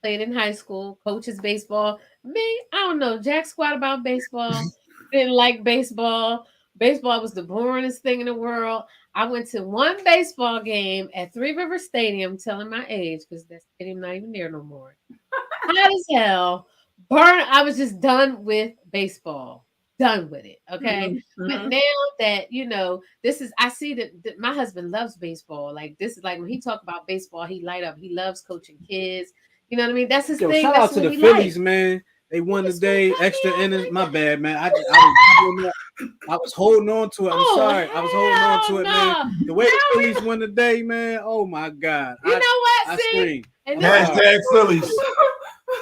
Played in high school, coaches baseball. Me, I don't know jack squat about baseball. Didn't like baseball. Baseball was the boringest thing in the world. I went to one baseball game at Three River Stadium, telling my age because that stadium not even there no more. Hot as hell. I was just done with baseball. Done with it. Okay. But Mhm. now that you know, I see that my husband loves baseball. Like this is like when he talk about baseball, he light up. He loves coaching kids. You know what I mean? That's his Yo, thing. shout That's out to what the he Phillies, likes. man. They won He's today. gonna cut Extra me off innings. like My that. bad, man. I was holding on to it. I'm sorry. I was holding on to it, man. The way the No, Phillies won today, man. Oh my God. you know what? I See, screamed. and I'm this- sorry. Hashtag Phillies.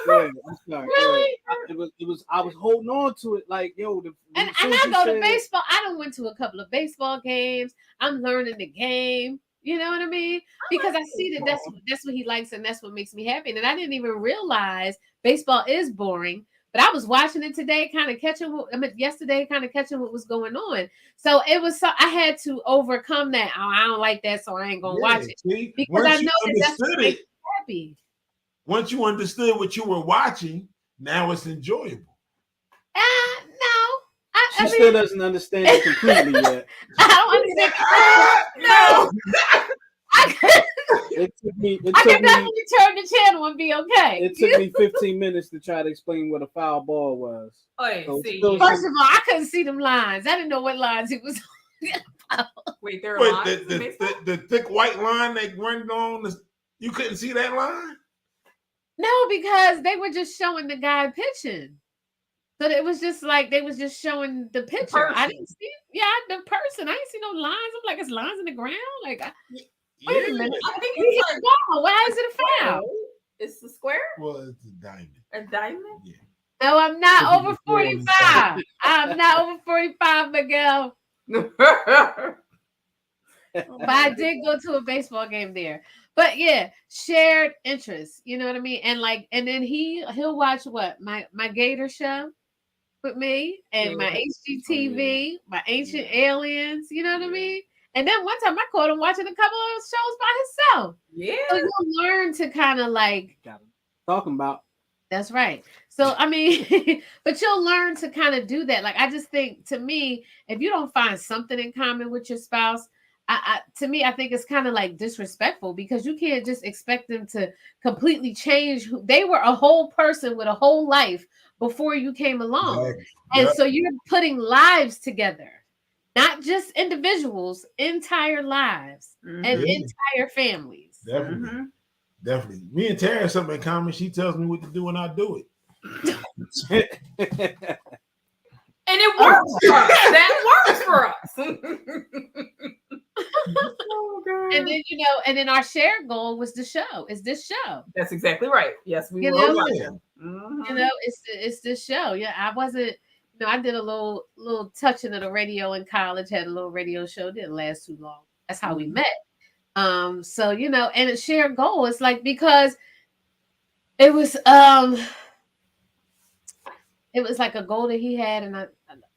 Yeah, I'm sorry. Really? It was. I was holding on to it like, yo. and as soon I as you go to said- baseball. I done went to a couple of baseball games. I'm learning the game. You know what I mean? Because I see that that's what he likes and that's what makes me happy. And I didn't even realize baseball is boring. But I was watching it today, kind of yesterday, kind of catching what was going on. So it was I had to overcome that. Oh, I don't like that, so I ain't gonna watch it. See, Because once I you know that that's what understood makes it, me happy. once you understood what you were watching, now it's enjoyable. No. I She mean, still doesn't understand it completely yet. I don't understand. No. I can It took me. definitely turn the channel and be okay. It took me 15 minutes to try to explain what a foul ball was. Wait, So see. still- First of all, I couldn't see them lines. I didn't know what lines it was. Wait, there are Wait, lines in baseball? the thick white line they run on, you couldn't see that line? No, because they were just showing the guy pitching. So it was just like they was just showing the pitcher. I person. didn't see, the person. I didn't see no lines. I'm like, it's lines in the ground. Like, wait a minute. I think He it's hit the ball. Why is it a foul? It's the square? Well, it's a diamond. A diamond? Yeah. No, I'm not So over you can throw it on the 45. I'm not over 45, Miguel. But I did go to a baseball game there. But yeah, shared interests. You know what I mean? And then he'll watch what? My Gator show with me and my HGTV, my Ancient Aliens, you know what I mean? And then one time I caught him watching a couple of shows by himself. Yeah. So you'll learn to kind of like Talking about. that's right. So I mean, but you'll learn to kind of do that. Like I just think to me, if you don't find something in common with your spouse, to me, I think it's kind of like disrespectful because you can't just expect them to completely change. They were a whole person with a whole life before you came along. Exactly. And Yep. so you're putting lives together, not just individuals, entire lives and Yeah. entire families. Definitely. Mhm. Definitely. Me and Tara have something in common. She tells me what to do and I do it. And it works for us. That works for us. Oh, God. And then, and then our shared goal was the show. It's this show. That's exactly right. Yes, we You were. know? watching. It's this show. Yeah, I wasn't. I did a little touching of the radio in college. Had a little radio show. Didn't last too long. That's how we met. So and a shared goal. It's like because it was like a goal that he had, and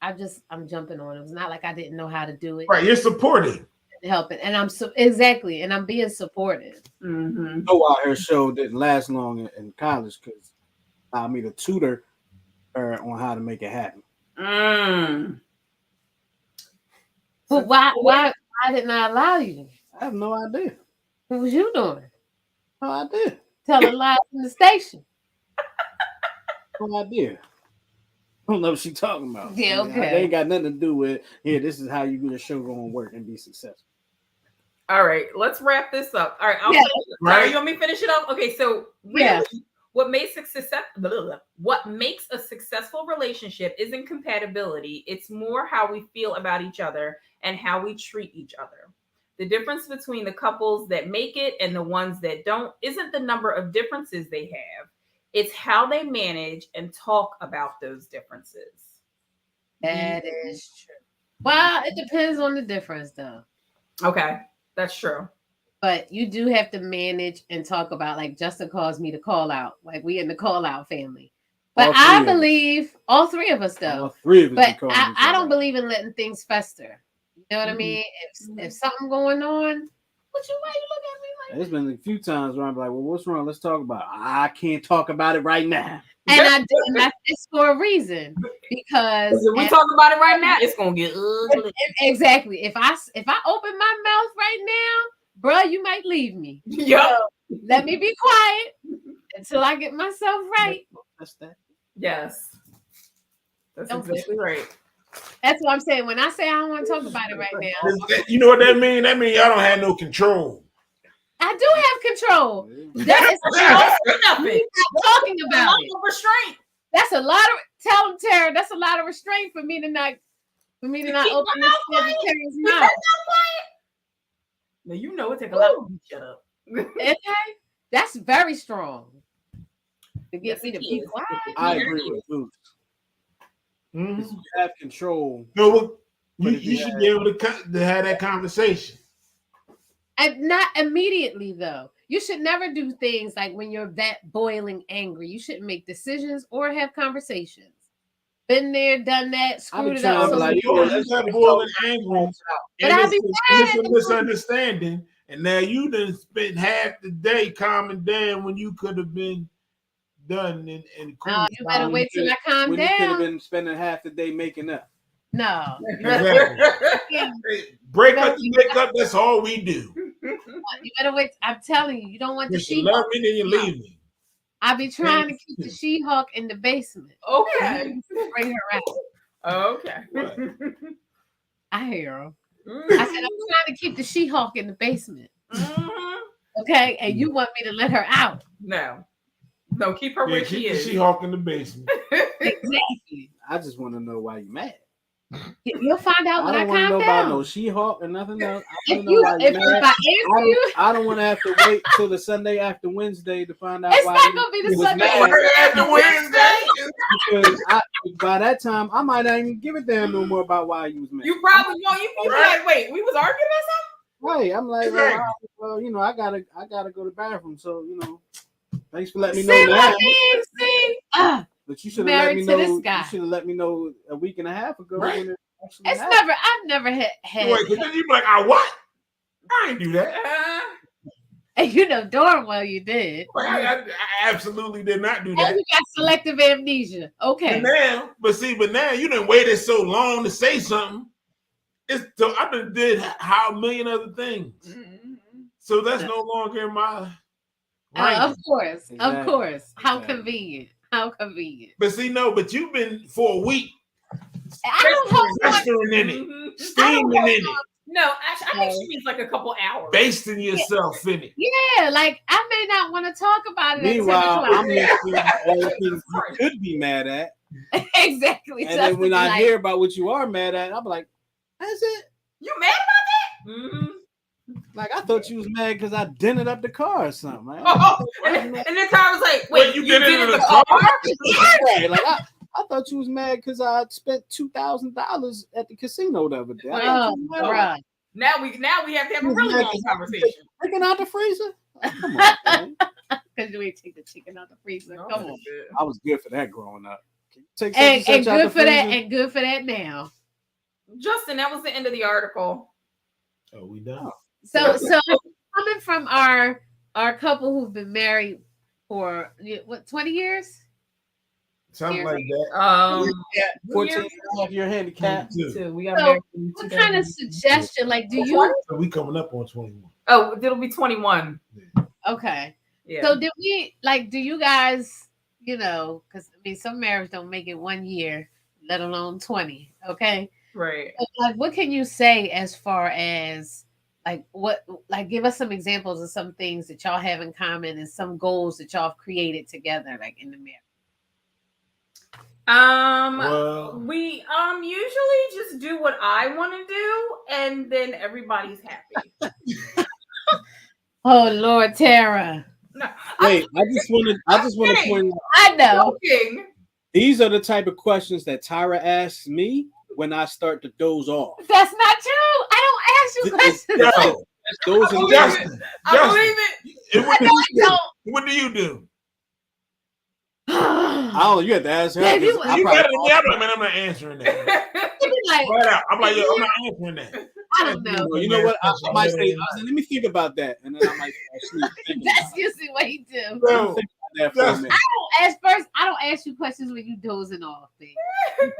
I'm jumping on. It was not like I didn't know how to do it. Right. You're supporting. Helping, and I'm being supportive. Mm-hmm. know why her show didn't last long in college because allowed me to tutor her on how to make it happen. But why didn't I allow you? I have no idea. What was you doing? No idea. Telling lies in the station. No idea. I don't know what she's talking about. Yeah, okay. They ain't got nothing to do with this is how you get a show going to work and be successful. All right, let's wrap this up. All right, Yeah. Sorry, you want me to finish it up? Okay, so really, Yeah. what makes a successful relationship isn't compatibility. It's more how we feel about each other and how we treat each other. The difference between the couples that make it and the ones that don't isn't the number of differences they have. It's how they manage and talk about those differences. That is true. Well, it depends on the difference, though. Okay, that's true. But you do have to manage and talk about, like Justin calls me the call out. Like we in the call out family. But I believe all three of us, though. All three of us. But I don't believe in letting things fester. You know what I mean? If something going on, why you look at me like There's been a few times where I'm like, well, what's wrong? Let's talk about it. I can't talk about it right now. and that's for a reason. Because if we talk about it right now, it's gonna get ugly. Exactly. If I open my mouth right now, bruh, you might leave me. Yep. So let me be quiet until I get myself right. That's that. Yes. That's Don't exactly right. That's what I'm saying. When I say I don't want to talk about it right now, You know what that means? That means y'all don't have no control. I do have control. That is Nothing. not talking about it. Restraint. That's a lot of tell them, Tara. That's a lot of restraint for me to not open this Sagittarius mouth. Now you know it take a lot of shut up. Okay, that's very strong. To get Yes, me to it be is. quiet. I agree with Boots. Mhm. You have control. So But you, if you you should had- be able to have that conversation. And not immediately though. You should never do things like when you're that boiling angry. You shouldn't make decisions or have conversations. Been there, done that, screwed been it trying up. to, like, You got boiling angry, But and I'll be it's a misunderstanding. And now you done spent half the day calming down when you could have been done and cool. No, you better wait till I calm When you could have down. been spending half the day making up. No. Exactly. Yeah, Hey, break up the makeup. That's all we do. you better wait. I'm telling you, you don't want the If you She-Hulk. love me, then you leave me. I be trying to keep the She-Hulk in the basement. Okay. Bring her out. Okay. What? I hear him. I said, I'm trying to keep the She-Hulk in the basement. Mhm. Okay. And you want me to let her out. No, keep her Yeah, where she keep the is. She-Hulk in the basement. Exactly. I just want to know why you mad. You'll find out I when I don't want to know calm about down. no She-Hulk or nothing else. I If want to know why you if mad. I answer you, I don't want to have to wait till the Sunday after Wednesday to find out it's why not you gonna be the was Sunday. mad. After Wednesday. Because by that time I might not even give a damn no more about why you was mad. You probably won't. You be Right. like, wait, we was arguing Right. I'm like, Right. well, I gotta go to the bathroom. So, thanks for letting me See know what now. I mean? See? But you should have let Married me to know. this guy. You should have let me know a week and a half ago. Right. When it actually It's happened. I've never had Wait, because then you be like, what? I ain't do that. and you know darn well you did. I absolutely did not do And that. you got selective amnesia. Okay. But now you done waited so long to say something. I done did how a million other things. So that's no longer in my ranking. Of course. Exactly. Of course. How Exactly. convenient. How convenient. But see, no, but you've been for a week I don't host on, festering in it, Mhm. steaming in it, No, actually, I think she means like a couple hours. basting yourself in it. yeah, like I may not want to talk about it at 10 Meanwhile, o'clock. I'm listening to all the things you could be mad at, Exactly. and then when Justin, I like, hear about what you are mad at, I'm like, "That's it." You mad about that? Mm-hmm. Like I thought you was mad because I dented up the car or something. Like, And then Tyra was like, Wait, "Wait, you you did it did in it the the car? car?" right, like I thought you was mad because I spent $2,000 at the casino the other day. I thought oh, you was mad. bruh. Now we have to have a really long conversation. Chicken out the freezer. Like, come on, man. Because you ain't take the chicken out the freezer. Come on. I was good for that growing up. Can you take And such out good the for that, freezer? and good for that now. Justin, that was the end of the article. Oh, we done. So coming from our couple who've been married for what 20 years? Something like that. Yeah, 14 and a half year handicap. Too. We got So, married in What kind of 2000. suggestion? Like, do you So we coming up on 21. Oh, it'll be 21. okay? Yeah. So did we like? Do you guys? Because I mean, some marriages don't make it 1 year, let alone 20. Okay. right. But, like, what can you say as far as give us some examples of some things that y'all have in common and some goals that y'all have created together, like in the marriage. Well, We usually just do what I want to do, and then everybody's happy. Oh Lord, Tara. No, Wait, I just want to kidding. point out I know. joking. these are the type of questions that Tyra asks me when I start to doze off. That's not true. I don't ask you questions. yo, Those are the Justin, I believe it. and what, I do you do? don't. What do you do? I don't. You have to ask her. Yeah, 'cause I You probably- better than me. I'm like, man, I'm not answering that. Like, Right out. I'm like, yo, I'm not answering that. I don't know. Well, you know what? I might say, let me think about that, and then I might actually think about That's usually what he do. Bro, that for a Justin, minute. I don't ask you questions when you dozing off. Thing.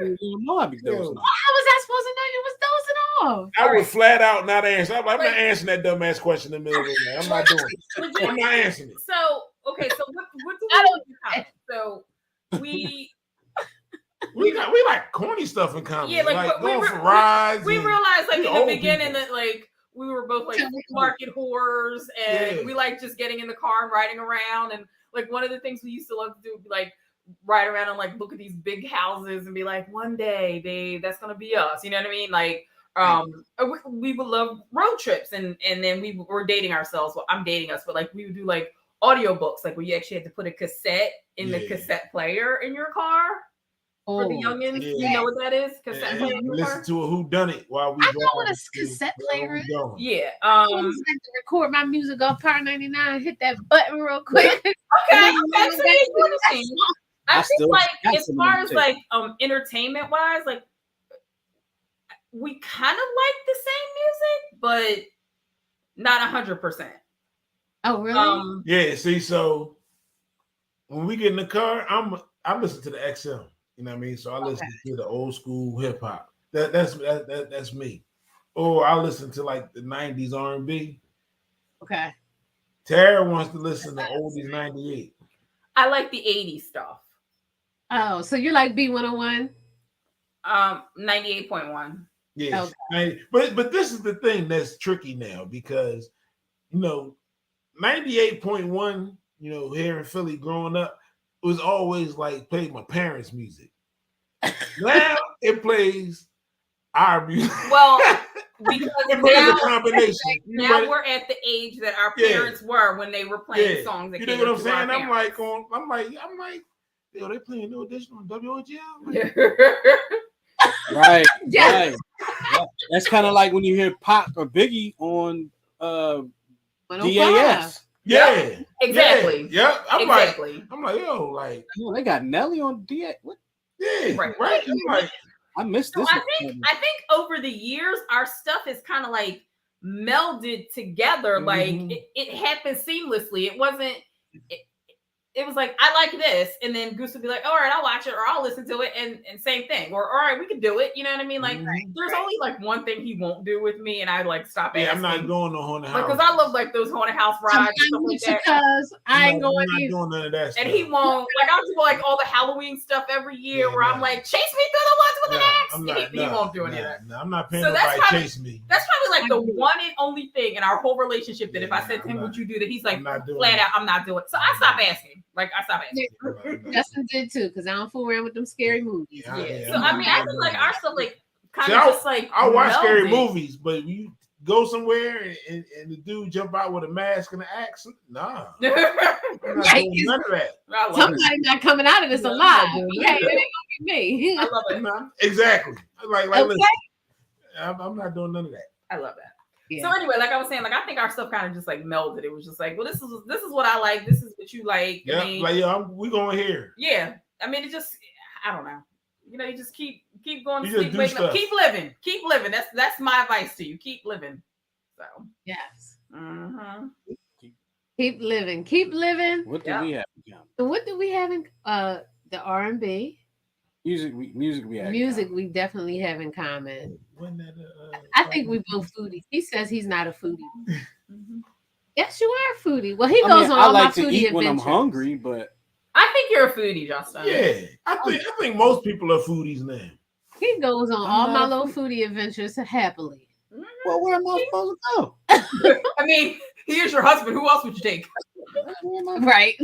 You know I be dozing off. How was I supposed to know you was dozing off? I would flat out not answer. I'm like, I'm not answering that dumbass question in the middle of the night. I'm not doing it. I'm not answering it. So okay, so what do I we don't- do in common? So we We like corny stuff in common. Yeah, like, like we going re- for rides. we and- realized like we in the old beginning people. that like we were both like market whores, and Yeah. we like just getting in the car and riding around, and like one of the things we used to love to do would be like ride around and like look at these big houses and be like, one day, babe, that's gonna be us. You know what I mean? Like we would love road trips, and then we were dating ourselves. Well, I'm dating us, but like we would do like audiobooks, like where you actually had to put a cassette in the Yeah. cassette player in your car. For the youngins, yeah. you know what that is? Cassette and player in your listen car? to a who done it while we I know drive what a to cassette wherever player we is. going. Yeah. I just like to record my music off Power 99, hit that button real quick. Okay. So yeah, you understand. I I think still like got as some far of as them like entertainment wise, like we kind of like the same music, but not 100%. Oh, really? Yeah, see, so when we get in the car, I listen to the XM. You know what I mean? So I listen to the old school hip hop. That's me. Or I listen to like the 90s R&B. Okay. Tara wants to listen to oldies 98. I like the 80s stuff. Oh, so you're like B101? 98.1. Yes. But this is the thing that's tricky now because 98.1, here in Philly growing up, was always like played my parents' music. Now it plays our music. Well, because it plays a now, combination. now we're at the age that our parents were when they were playing songs. That You know came what I'm through our saying? parents. I'm like, yo, they playing New Edition on WOGL. Right. Yes. Right. Yeah. That's kind of like when you hear Pac or Biggie on 105. DAS. Yeah, Exactly. Yeah. I'm Exactly. like, yo, like, Oh, they got Nelly on DAS. What? yeah, Right. right. I'm like, I missed So this. I think over the years our stuff is kind of like melded together. Like Mhm. it happened seamlessly. It wasn't. it was like, I like this. And then Goose would be like, all right, I'll watch it or I'll listen to it. And same thing. Or, all right, we can do it. You know what I mean? Like, there's only like one thing he won't do with me. And I like stop asking. Yeah, I'm not going to haunted house. Because I love like those haunted house rides and stuff like that. Because I ain't I'm going not either. doing none of that stuff. And he won't. Like, I'll do like all the Halloween stuff every year where I'm like, chase me through the woods with an axe. And he won't do any of that. No, I'm not paying So that's nobody probably- chase me. That's probably like the one and only thing in our whole relationship that if I said to him, I'm would you do that? He's like, I'm not doing flat that. out, I'm not doing it. So I stopped asking. Like, I stopped asking. Justin did too, because I don't fool around with them scary movies. Yeah, Yeah. yeah, So I mean, I feel like our stuff like kind See, of just like I watch scary melded. movies, but you go somewhere and the dude jump out with a mask and an axe. Nah, I'm not Right. doing none of that. I love it. Somebody not coming out of this Yeah, alive. I'm not doing Okay, that. it ain't gonna be me. I love it. I'm not- exactly. Like Okay. listen, I'm not doing none of that. I love that. Yeah. So anyway, like I was saying, like I think our stuff kind of just like melded. It was just like, well, this is what I like. This is what you like. Yeah, I mean, like we going here. yeah. I mean, it just, I don't know. You know, you just keep going to You just sleep, do waking up, stuff. keep living. That's my advice to you. Keep living. So. Yes. Mm-hmm. Keep living. Keep living. What do Yeah. we have? Yeah. And what do we have in the R&B? Music we have. Music we definitely have in common. Wasn't that I think we both foodies. He says he's not a foodie. Mm-hmm. Yes, you are a foodie. Well, he I goes mean, on I all like my to foodie eat when I'm adventures. hungry, but I think you're a foodie, Justin. Yeah, I think most people are foodies now. He goes on I'm all my not a little foodie adventures happily. well, where am I supposed to go? I mean, here's your husband. Who else would you take? Where am I- Right.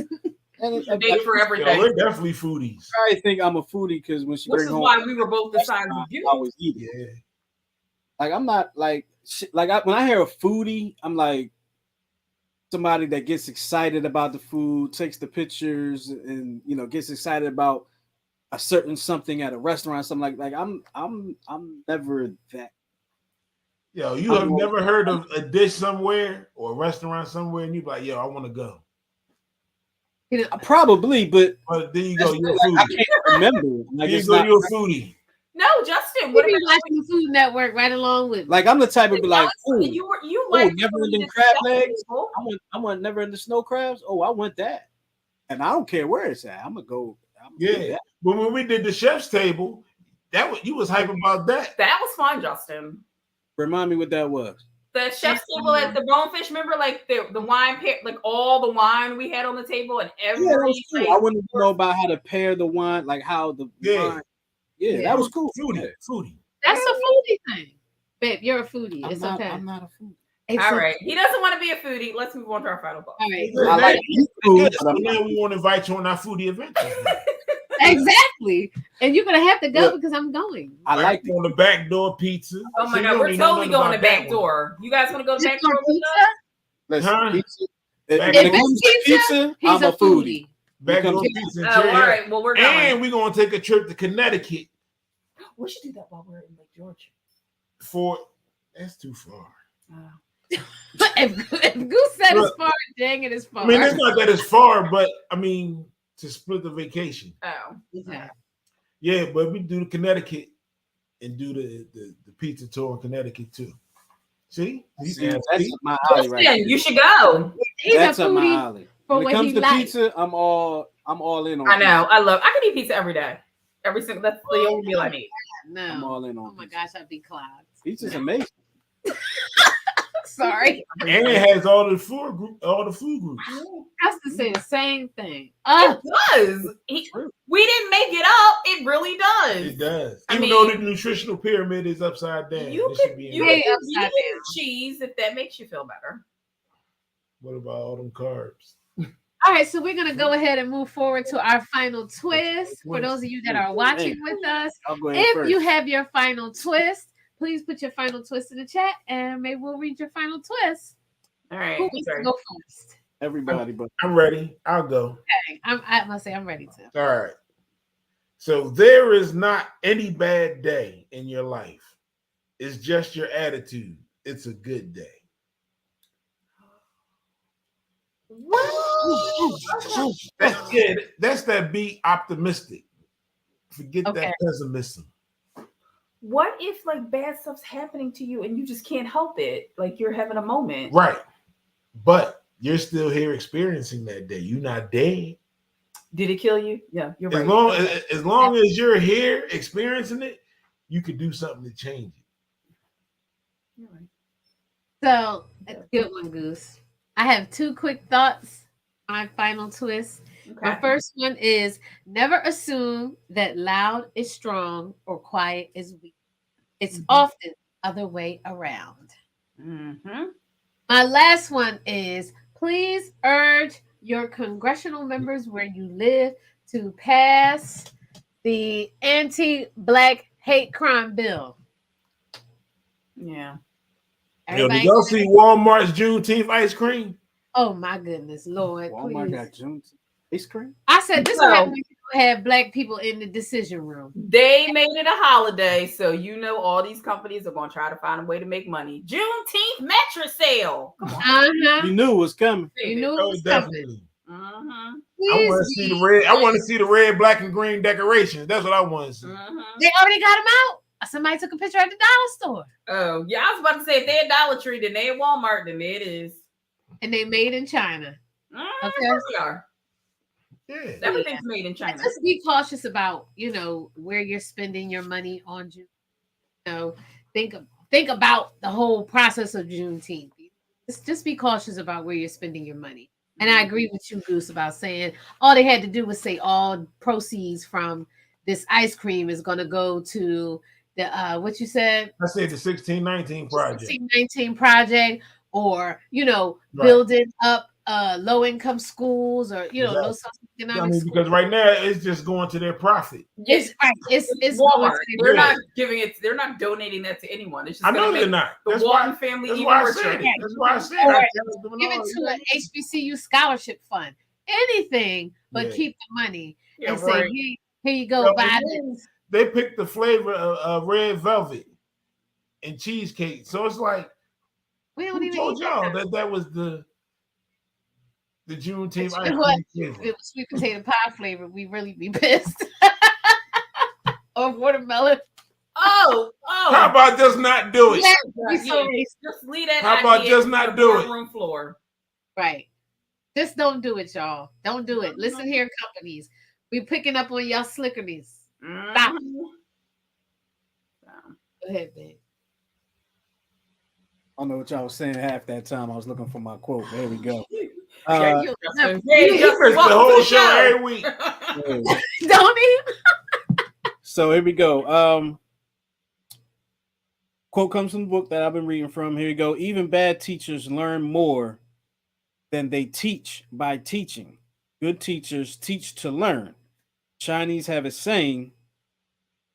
And You date for Yo, everything. we're definitely foodies. I think I'm a foodie because when she This bring is home, why we were both the size of I you. always eat it. Yeah. Like I'm not like when I hear a foodie, I'm like somebody that gets excited about the food, takes the pictures, and gets excited about a certain something at a restaurant, something like I'm never that. Yo, you have never heard of a dish somewhere or a restaurant somewhere, and you be like, yo, I want to go. Probably, but But then you go, you're a I foodie. can't remember. Like, Then you it's go, not, you're a foodie. No, Justin. We What be about watching the Food Network right along with me. like I'm the type of be like, oh, you like never food ending that's crab acceptable. legs. I want never ending snow crabs. Oh, I want that, and I don't care where it's at. I'm gonna go. Yeah. But when we did the chef's table, you was hype about that. That was fun, Justin. Remind me what that was. The chef's table at the Bonefish, remember, like the wine pair, like all the wine we had on the table, and every Yeah, that was cool. like, I wanted to know about how to pair the wine, like how the wine. Yeah, Yeah. that was cool. Foodie. Yeah. Foodie. That's a foodie thing. Babe, you're a foodie. It's okay. I'm not a foodie. It's all okay. right. He doesn't want to be a foodie. Let's move on to our final thought. All right. I like you food, Yes, but I'm so not. now we want to invite you on our foodie adventures. Exactly. And you're gonna have to go Look, because I'm going. I like on the back door pizza. Oh my See, god, you we're don't know totally nothing going about to back that door. You guys want to go to back Just door? for pizza? Listen, Huh? pizza. Back When door it comes to pizza, He's I'm a foodie. Back door Because- pizza. and Oh, cherry all Hill. right. Well, we're going. And we're gonna take a trip to Connecticut We should do that while we're in Lake George. for. That's too far. if Goose said it's Look. far, dang it is far. I mean, it's not that it's far, but I mean to split the vacation. Oh, Okay. Yeah, but we do the Connecticut and do the pizza tour in Connecticut too. See? See, that's up my alley right Justin, there. you should go. He's That's a up my foodie alley. for When what it comes he to likes. pizza, I'm all in on. I know. I can eat pizza every day. Every single. That's the only meal I need. Pizza. I'm No. all in on. Oh my pizza. gosh, I'd be clogged. Pizza's amazing. Sorry. And it has all the food groups. I was to say the same thing. It does. True. We didn't make it up. It really does. It does. I Even mean- though the nutritional pyramid is upside down. You it should could be in you there. Hey, can upside eat down. cheese if that makes you feel better. What about all them carbs? All right, so we're gonna go ahead and move forward to our final twist. For those of you that are watching with us, I'll go ahead if first. you have your final twist, please put your final twist in the chat, and maybe we'll read your final twist. All right. Who wants to Sorry. go first? Everybody, but I'm ready. I'll go. Okay, I must say I'm ready to. All right. So there is not any bad day in your life. It's just your attitude. It's a good day. That's that be optimistic. Forget Okay. that pessimism. What if like bad stuff's happening to you and you just can't help it? Like you're having a moment. Right. But you're still here experiencing that day. You're not dead. Did it kill you? Yeah, you're As right. long Okay. as long as you're here experiencing it, you could do something to change it. You're right. So, a good one, Goose. I have two quick thoughts. My final twist. My Okay. first one is never assume that loud is strong or quiet is weak. It's Mhm. often the other way around. Mm-hmm. My last one is please urge your congressional members where you live to pass the anti-black hate crime bill. Yeah. Yo, did Everybody, y'all see Walmart's Juneteenth ice cream? oh my goodness, Lord, Walmart please. got June ice cream. I said this No. will happen when you have black people in the decision room. They made it a holiday, so you know all these companies are going to try to find a way to make money. Juneteenth mattress sale. Come on. Uh-huh. You knew it was coming. You knew it Oh, was coming. definitely. Mm-hmm. I Please want to see the be- red. I want to see the red, black, and green decorations. That's what I want to see. Mm-hmm. They already got them out. Somebody took a picture at the dollar store. Oh, yeah. I was about to say if they're at Dollar Tree, then they at Walmart, then there it is. And they made in China. Mm, Okay. of course they are. Yeah. Everything's made in China. Just be cautious about, where you're spending your money on June. Think about the whole process of Juneteenth. Just be cautious about where you're spending your money. And I agree with you, Goose, about saying all they had to do was say all proceeds from this ice cream is going to go to the what you said, I said the 1619 project. 1619 project, or Right. building up low income schools, or low Exactly. socioeconomic I mean, schools. because right now it's just going to their profit. Yes. It's Walmart. going to They're the- not giving it. They're not donating that to anyone. It's just I gonna know make they're not. the That's Walton why. family That's even why I richer. said it. That's why I said. Or I tell them give it all, to an HBCU scholarship fund. Anything but Yeah. keep the money Yeah, and say, right. here you go, Yo, buy and this. then they picked the flavor of red velvet and cheesecake. So it's like, We don't who even told eat y'all that was the Juneteenth You ice know what? cream If flavor? it was sweet potato pie flavor, we really be pissed. Or watermelon. Oh. How about just not do it? Yeah, Yeah, we so yeah. racist. Just leave that. How about idea just on not the do it? boardroom floor. Right. Just don't do it, y'all. Don't do it. Listen here, companies. We picking up on y'all slickerness. Stop. Mhm. Go ahead, babe. I don't know what y'all was saying half that time. I was looking for my quote. There we go. Yeah, You- Justin. You Hey, Justin, miss the welcome whole to the show every week. Yeah. Don't even. So here we go. Quote comes from the book that I've been reading from. Here we go. Even bad teachers learn more than they teach by teaching. Good teachers teach to learn. Chinese have a saying,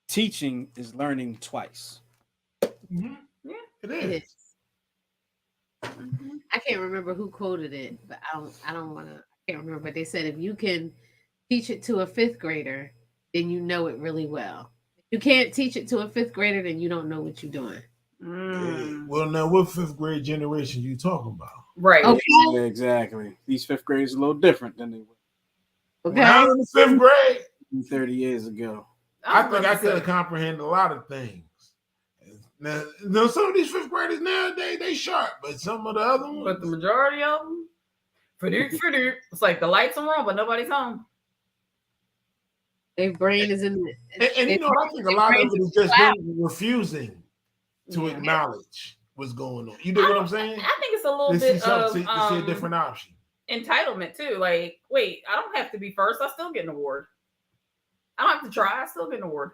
teaching is learning twice. Mhm. Yeah. It It is. is. I can't remember who quoted it, but I don't want to. I can't remember. But they said if you can teach it to a fifth grader, then you know it really well. If you can't teach it to a fifth grader, then you don't know what you're doing. Mm. Well, now what fifth grade generation you talking about? Right. Okay. Yeah, exactly. These fifth graders are a little different than they were When I Okay. was in the fifth grade, 30 years ago. I was think about I to could say, have comprehended a lot of things. Now, some of these fifth graders nowadays they sharp, but some of the other ones, but the majority of them, it's like the lights are on, but nobody's home. Their brain is in the. and you know, I think a lot of it is just them refusing to Yeah. acknowledge what's going on. You know what I'm saying? I think it's a little To see bit something, of to see a different option. entitlement too. Like, wait, I don't have to be first. I still get an award. I don't have to try. I still get an award.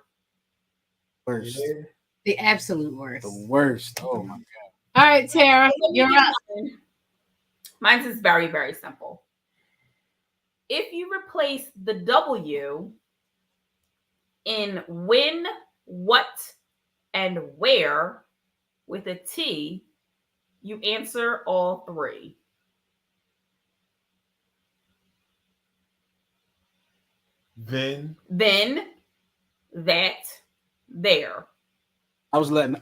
Worst. The absolute worst. The worst. Oh my God. All right, Tara, you're up. Mine's is very, very simple. If you replace the W in when, what, and where with a T, you answer all three. Then, that, there. I was letting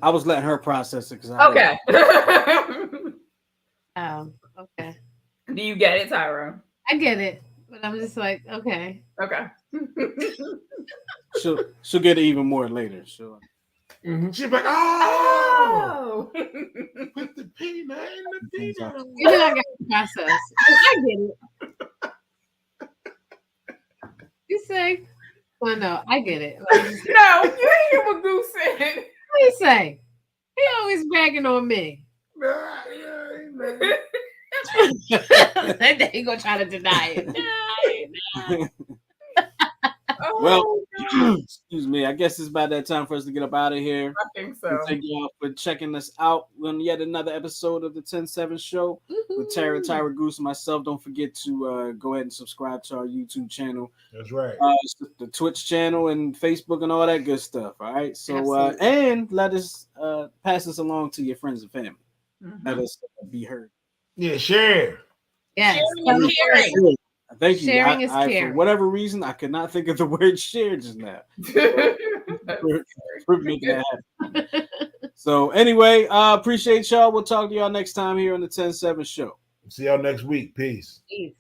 her process it because Okay. Okay. Do you get it, Tyra? I get it, but I'm just like, okay. Okay. she'll get it even more later. Sure. she's like, oh, Oh. put the peanut in the peanut. You know, I got the process. I get it. You say, well, no, I get it. What No, you didn't hear what Goose said. do you say? He always bragging on me. Then they gonna try to deny it. Well, excuse me. I guess it's about that time for us to get up out of here. I think so. Thank y'all for checking us out on yet another episode of the 10-7 show with Tara, Tyra, Goose, and myself. Don't forget to go ahead and subscribe to our YouTube channel. That's right. The Twitch channel and Facebook and all that good stuff. All right. So Absolutely. and let us pass this along to your friends and family. Mhm. Let us be heard. Yeah, share. Yes. Sharing is caring. Thank you. Sharing is For caring. whatever reason, I could not think of the word share just now. For making that happen. So anyway, appreciate y'all. We'll talk to y'all next time here on the 10-7 show. See y'all next week. Peace. Peace.